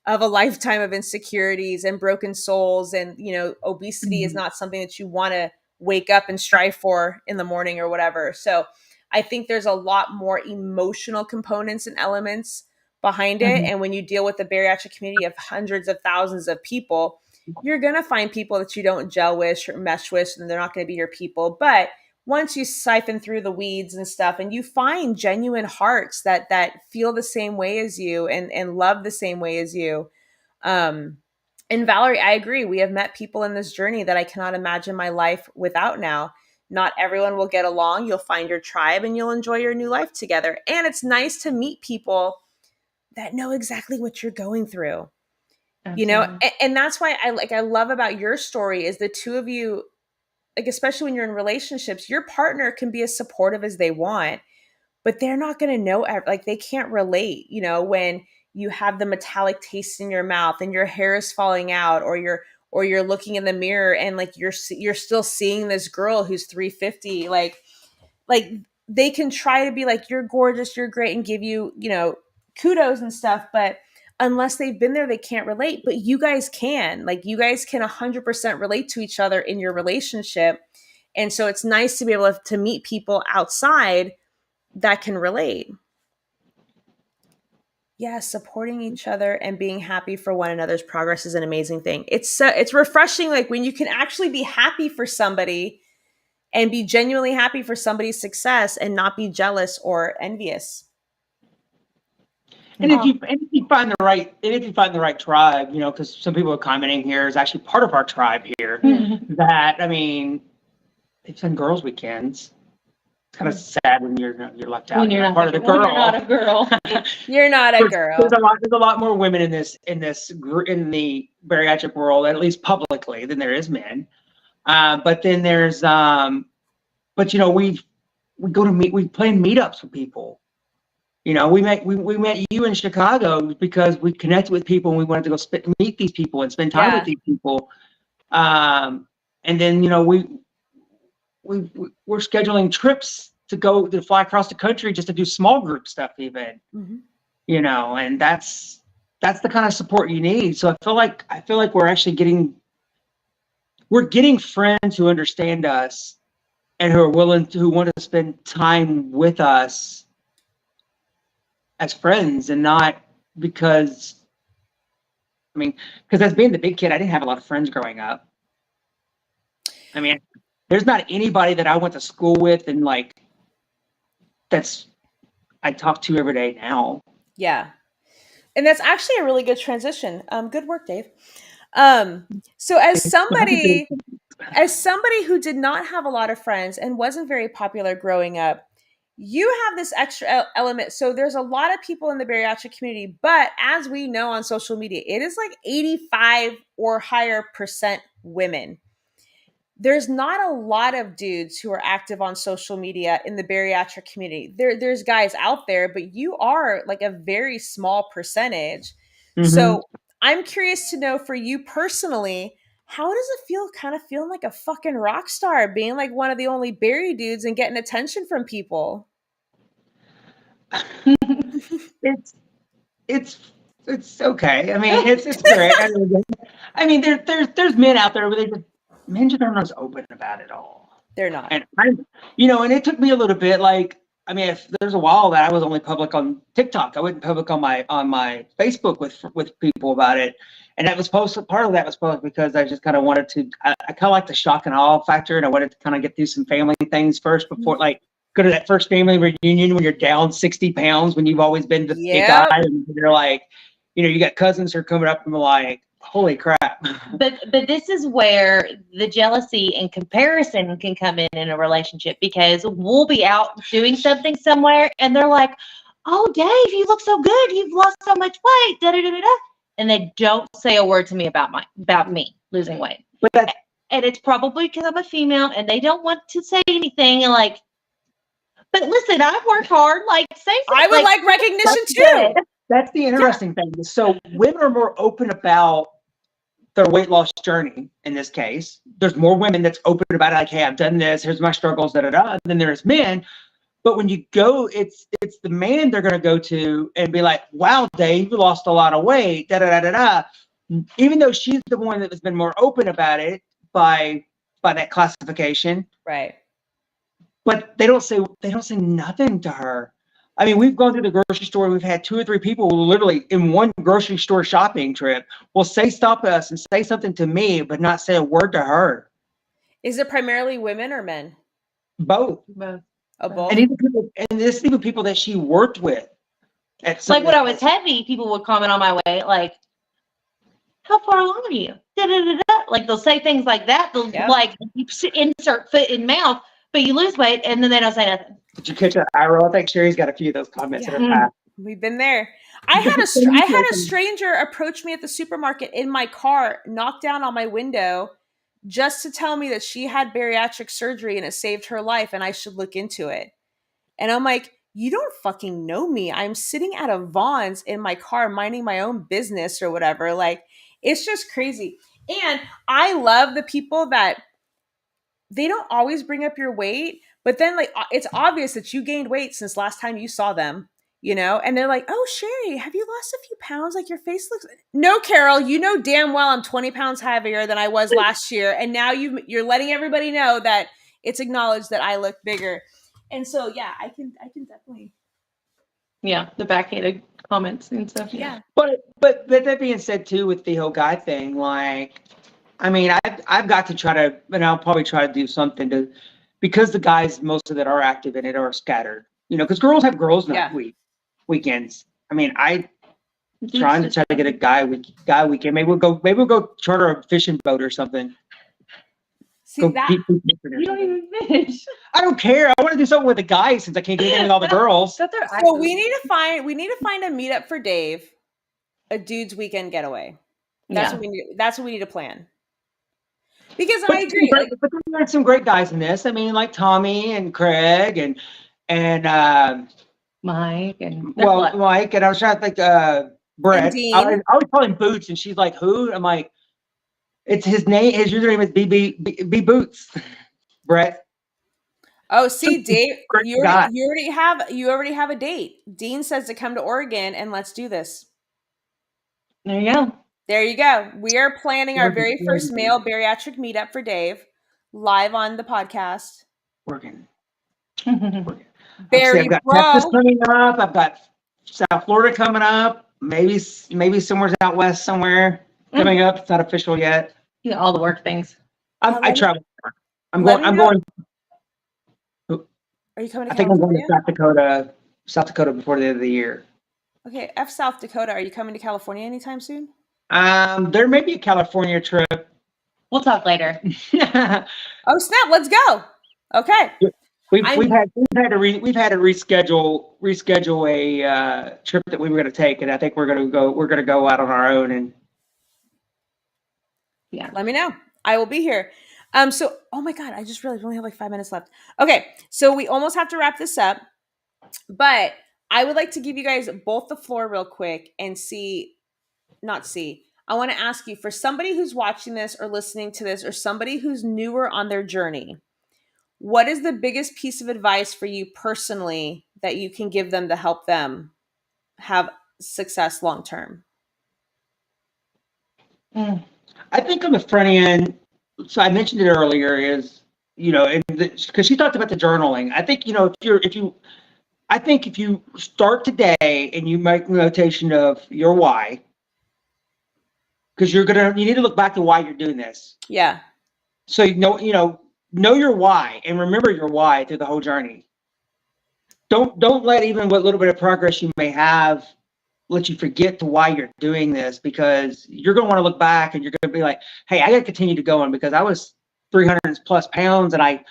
of a lifetime of insecurities and broken souls. And, obesity is not something that you want to wake up and strive for in the morning or whatever. So I think there's a lot more emotional components and elements behind it. And when you deal with the bariatric community of hundreds of thousands of people, you're going to find people that you don't gel with or mesh with, and they're not going to be your people. But once you siphon through the weeds and stuff and you find genuine hearts that feel the same way as you and love the same way as you. And Valerie, I agree. We have met people in this journey that I cannot imagine my life without now. Not everyone will get along. You'll find your tribe and you'll enjoy your new life together. And it's nice to meet people that know exactly what you're going through. Absolutely. And that's why I love about your story is the two of you, like, especially when you're in relationships, your partner can be as supportive as they want, but they're not going to know, like they can't relate, when you have the metallic taste in your mouth and your hair is falling out, or you're looking in the mirror and like you're still seeing this girl who's 350, like they can try to be like, you're gorgeous, you're great, and give you, kudos and stuff, but unless they've been there, they can't relate. But you guys can, 100% relate to each other in your relationship. And so it's nice to be able to meet people outside that can relate. Yeah, supporting each other and being happy for one another's progress is an amazing thing. It's refreshing, like when you can actually be happy for somebody and be genuinely happy for somebody's success and not be jealous or envious. And if you find the right tribe, because some people are commenting here is actually part of our tribe here. That they send girls' weekends. It's kind of sad when you're left out. When you're not part of the girl. You're not a girl. You're not a girl. There's a lot more women in the bariatric world, at least publicly, than there is men. But then there's we plan meetups with people. We met you in Chicago because we connected with people and we wanted to go meet these people and spend time with these people. And then we're scheduling trips to fly across the country just to do small group stuff even. And that's the kind of support you need. So I feel like we're actually getting friends who understand us and who want to spend time with us as friends, and not because as being the big kid, I didn't have a lot of friends growing up. There's not anybody that I went to school with and I talk to every day now. Yeah. And that's actually a really good transition. Good work, Dave. So as somebody who did not have a lot of friends and wasn't very popular growing up, you have this extra element. So there's a lot of people in the bariatric community, but as we know on social media, it is like 85 or higher percent women. There's not a lot of dudes who are active on social media in the bariatric community. There's guys out there, but you are like a very small percentage. So I'm curious to know for you personally, how does it feel kind of feeling like a fucking rock star, being like one of the only Barry dudes and getting attention from people? It's okay. I mean, it's great. I mean, there's men out there, but men just aren't as open about it all. They're not. And and it took me a little bit. Like, I mean, if there's a while that I was only public on TikTok, I wasn't public on my Facebook with people about it. And that was part of that was public because I just kind of wanted to. I kind of like the shock and awe factor, and I wanted to kind of get through some family things first before like. Go to that first family reunion when you're down 60 pounds, when you've always been the big guy, and you're like, you got cousins who are coming up and like, holy crap. But this is where the jealousy and comparison can come in a relationship, because we'll be out doing something somewhere and they're like, oh, Dave, you look so good. You've lost so much weight. Da, da, da, da, da. And they don't say a word to me about me losing weight. And it's probably because I'm a female and they don't want to say anything. And like, but listen, I've worked hard. Like, say something. I would like recognition too. That's the interesting thing. So women are more open about their weight loss journey. In this case, there's more women that's open about it. Like, hey, I've done this. Here's my struggles. Da da da. Than there's men. But when you go, it's the man they're going to go to and be like, wow, Dave, you lost a lot of weight. Da da da da da. Even though she's the one that has been more open about it by that classification, right? But they don't say nothing to her. I mean, we've gone through the grocery store. We've had 2 or 3 people who literally in one grocery store shopping trip will stop us and say something to me, but not say a word to her. Is it primarily women or men? Both. Oh, both. And this even people that she worked with. Like when I was heavy, people would comment on my weight, like, how far along are you? Da, da, da, da. Like they'll say things like that. They'll like insert foot in mouth, but you lose weight and then they don't say nothing. Did you catch that arrow? I think Sherry's got a few of those comments in her past. We've been there. I had a stranger approach me at the supermarket in my car, knock down on my window, just to tell me that she had bariatric surgery and it saved her life and I should look into it. And I'm like, you don't fucking know me. I'm sitting at a Vaughn's in my car minding my own business or whatever. Like, it's just crazy. And I love the people that they don't always bring up your weight, but then like it's obvious that you gained weight since last time you saw them, and they're like, oh, Sherry, have you lost a few pounds? Like your face looks. No, Carol, you know damn well I'm 20 pounds heavier than I was last year. And now you're letting everybody know that it's acknowledged that I look bigger. And so, yeah, I can definitely. Yeah, the backhanded comments and stuff. Yeah. But that being said, too, with the whole guy thing, like, I mean, I've got to try to, and I'll probably try to do something because the guys, most of that are active in it, are scattered. Because girls have girls night weekends. I mean, trying to try to get a guy weekend. Maybe we'll go charter a fishing boat or something. See that? You don't even fish. I don't care. I want to do something with the guys since I can't get in with all the girls. So we need to find a meetup for Dave, a dude's weekend getaway. That's what we need. That's what we need to plan. Because I agree. But there's some great guys in this. I mean, like Tommy and Craig and Mike and Mike, and I was trying to think Brett. I always call him Boots, and she's like, who? I'm like, it's his name. His username is B Boots. Brett. Oh, see, Dave, you already have a date. Dean says to come to Oregon and let's do this. There you go. There you go. We are planning our very first male bariatric meetup for Dave, live on the podcast. Working. Barry, I've got Texas coming up. I've got South Florida coming up. Maybe somewhere out west somewhere coming up. It's not official yet. You got all the work things. I travel. I'm going. Are you coming to California? I think I'm going to South Dakota before the end of the year. Okay, South Dakota. Are you coming to California anytime soon? There may be a California trip. We'll talk later. Oh snap! Let's go. Okay. We've had to reschedule a trip that we were going to take, and I think we're going to go out on our own. And Yeah. Let me know. I will be here. So, oh my God, I just realized we only have like 5 minutes left. Okay, so we almost have to wrap this up, but I would like to give you guys both the floor real quick and I want to ask you, for somebody who's watching this or listening to this, or somebody who's newer on their journey, what is the biggest piece of advice for you personally that you can give them to help them have success long term? I think on the front end, so I mentioned it earlier, is, because she talked about the journaling. I think, if you start today and you make notation of your why, because you need to look back to why you're doing this. Yeah. So know your why and remember your why through the whole journey. Don't let even what little bit of progress you may have let you forget to why you're doing this, because you're going to want to look back and you're going to be like, hey, I got to continue to go on because I was 300 plus pounds and I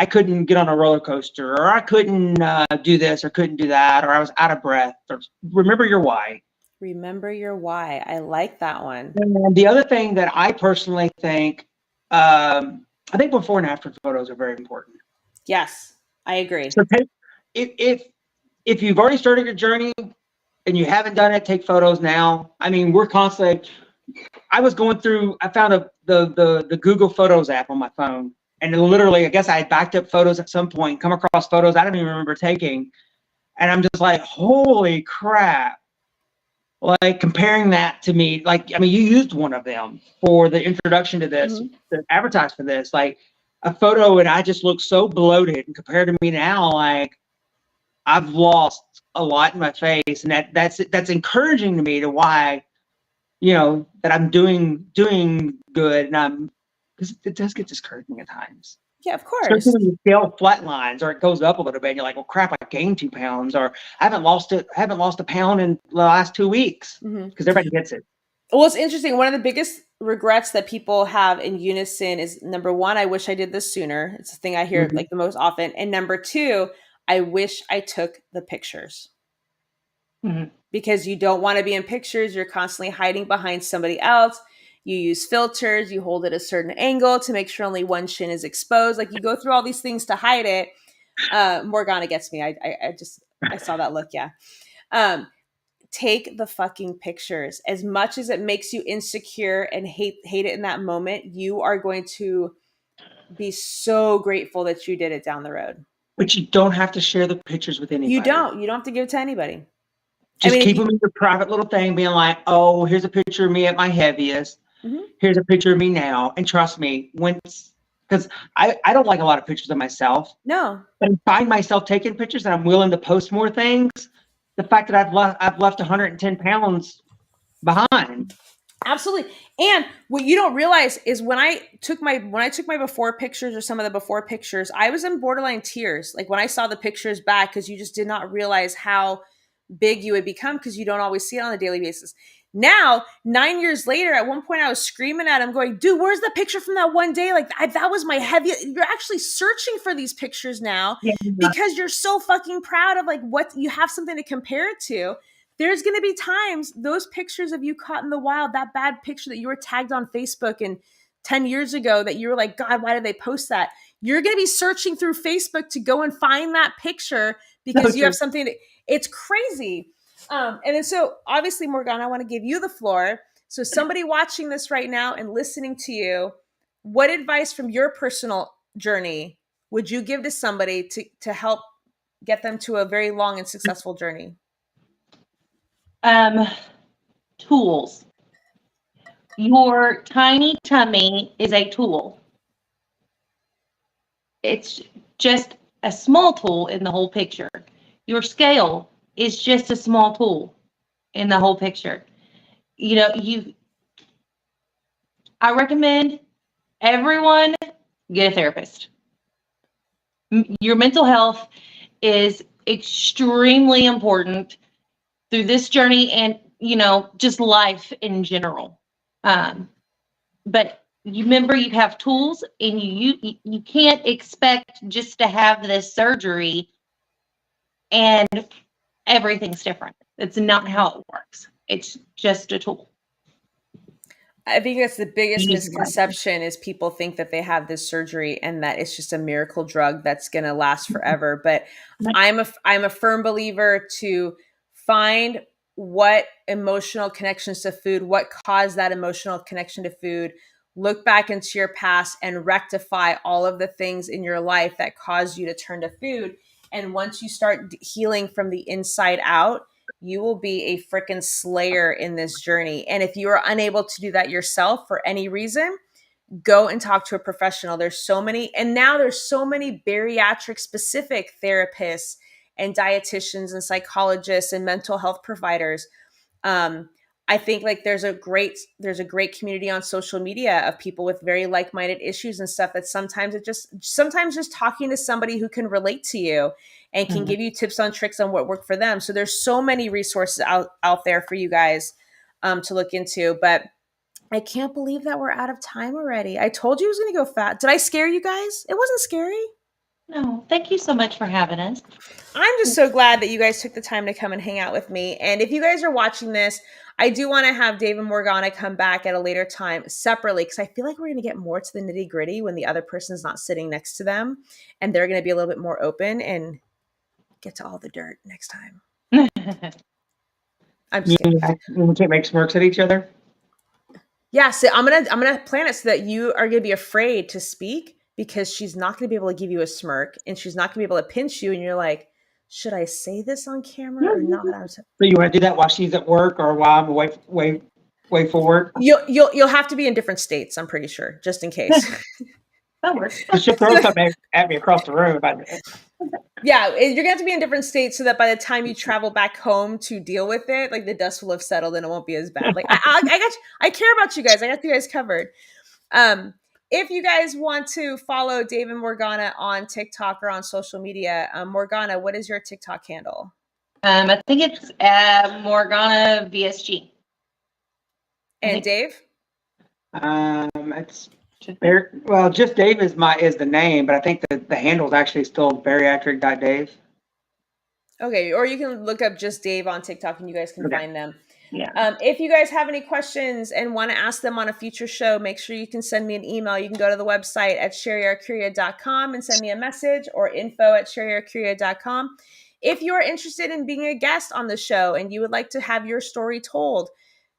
couldn't get on a roller coaster, or I couldn't do this or couldn't do that, or I was out of breath. Or remember your why. Remember your why. I like that one. And the other thing that I personally think, I think before and after photos are very important. Yes, I agree. So if you've already started your journey and you haven't done it, take photos now. I mean, we're constantly. I was going through. I found the Google Photos app on my phone, and literally, I guess I had backed up photos at some point, come across photos I don't even remember taking, and I'm just like, holy crap! Like comparing that to me, like, I mean, you used one of them for the introduction to this, to advertise for this, like a photo, and I just look so bloated, and compared to me now, like I've lost a lot in my face, and that's encouraging to me to why, that I'm doing good, and because it does get discouraging at times. Yeah, of course. Especially when the scale flatlines or it goes up a little bit, and you're like, well, crap, I gained 2 pounds, or I haven't lost a pound in the last 2 weeks, because everybody gets it. Well, it's interesting. One of the biggest regrets that people have in unison is, number one, I wish I did this sooner. It's the thing I hear like the most often. And number two, I wish I took the pictures. Because you don't want to be in pictures. You're constantly hiding behind somebody else. You use filters. You hold it a certain angle to make sure only one chin is exposed. Like, you go through all these things to hide it. Morgana gets me. I saw that look. Yeah. Take the fucking pictures. As much as it makes you insecure and hate it in that moment, you are going to be so grateful that you did it down the road. But you don't have to share the pictures with anybody. You don't have to give it to anybody. Just keep them in your private little thing, being like, oh, here's a picture of me at my heaviest. Here's a picture of me now. And trust me, because I don't like a lot of pictures of myself. No. But I find myself taking pictures and I'm willing to post more things. The fact that I've left 110 pounds behind. Absolutely. And what you don't realize is when I took my before pictures, or some of the before pictures, I was in borderline tears. Like when I saw the pictures back, because you just did not realize how big you would become, because you don't always see it on a daily basis. Now, 9 years later, at one point I was screaming at him going, dude, where's the picture from that one day? Like that was my heaviest. You're actually searching for these pictures now because you're so fucking proud of like what you have, something to compare it to. There's going to be times, those pictures of you caught in the wild, that bad picture that you were tagged on Facebook and 10 years ago that you were like, God, why did they post that? You're going to be searching through Facebook to go and find that picture because you have something that, it's crazy. And then so obviously, Morgana, I want to give you the floor. So somebody watching this right now and listening to you, what advice from your personal journey would you give to somebody to help get them to a very long and successful journey? Tools. Your tiny tummy is a tool. It's just a small tool in the whole picture. Your scale is just a small tool in the whole picture. I recommend everyone get a therapist. Your mental health is extremely important through this journey and, just life in general. But you remember, you have tools, and you can't expect just to have this surgery and everything's different. It's not how it works. It's just a tool. I think that's the biggest Use it right. misconception is people think that they have this surgery and that it's just a miracle drug that's going to last forever. But I'm a firm believer to find what emotional connections to food, what caused that emotional connection to food, look back into your past and rectify all of the things in your life that caused you to turn to food. And once you start healing from the inside out, you will be a freaking slayer in this journey. And if you are unable to do that yourself for any reason, go and talk to a professional. There's so many, and now there's so many bariatric specific therapists and dietitians and psychologists and mental health providers. I think like there's a great community on social media of people with very like-minded issues and stuff that sometimes just talking to somebody who can relate to you and can give you tips on tricks on what worked for them. So there's so many resources out there for you guys to look into. But I can't believe that we're out of time already. I told you it was going to go fast. Did I scare you guys? It wasn't scary. No, thank you so much for having us. I'm just so glad that you guys took the time to come and hang out with me. And if you guys are watching this, I do want to have Dave and Morgana come back at a later time separately because I feel like we're going to get more to the nitty gritty when the other person's not sitting next to them and they're going to be a little bit more open and get to all the dirt next time. I'm just kidding. We can't make smirks at each other. Yeah, so I'm gonna plan it so that you are gonna be afraid to speak because she's not gonna be able to give you a smirk and she's not gonna be able to pinch you and you're like, should I say this on camera or not? So you want to do that while she's at work or while I'm way for work? You'll have to be in different states, I'm pretty sure, just in case. That works. She'll throw something at me across the room about it. Yeah, you're gonna have to be in different states so that by the time you travel back home to deal with it, like the dust will have settled and it won't be as bad. Like I care about you guys. I got you guys covered. If you guys want to follow Dave and Morgana on TikTok or on social media, Morgana, what is your TikTok handle? I think it's Morgana VSG. And Dave? It's just Dave is the name, but I think the handle is actually still bariatric.dave. Okay, or you can look up just Dave on TikTok and you guys can find them. Yeah. If you guys have any questions and want to ask them on a future show, make sure you can send me an email. You can go to the website at sherryarcuria.com and send me a message or info@sherryarcuria.com. If you're interested in being a guest on the show and you would like to have your story told,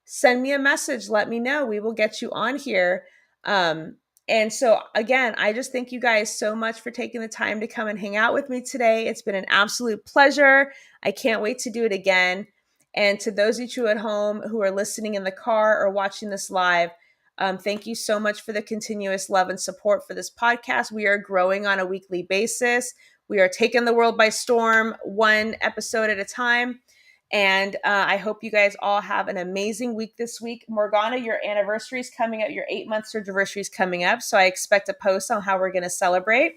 send me a message. Let me know. We will get you on here. And so again, I just thank you guys so much for taking the time to come and hang out with me today. It's been an absolute pleasure. I can't wait to do it again. And to those of you at home who are listening in the car or watching this live, thank you so much for the continuous love and support for this podcast. We are growing on a weekly basis. We are taking the world by storm, one episode at a time. And I hope you guys all have an amazing week this week. Morgana, your anniversary is coming up. Your 8-month surgery is coming up. So I expect a post on how we're going to celebrate.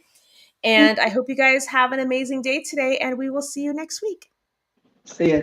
And I hope you guys have an amazing day today. And we will see you next week. See ya.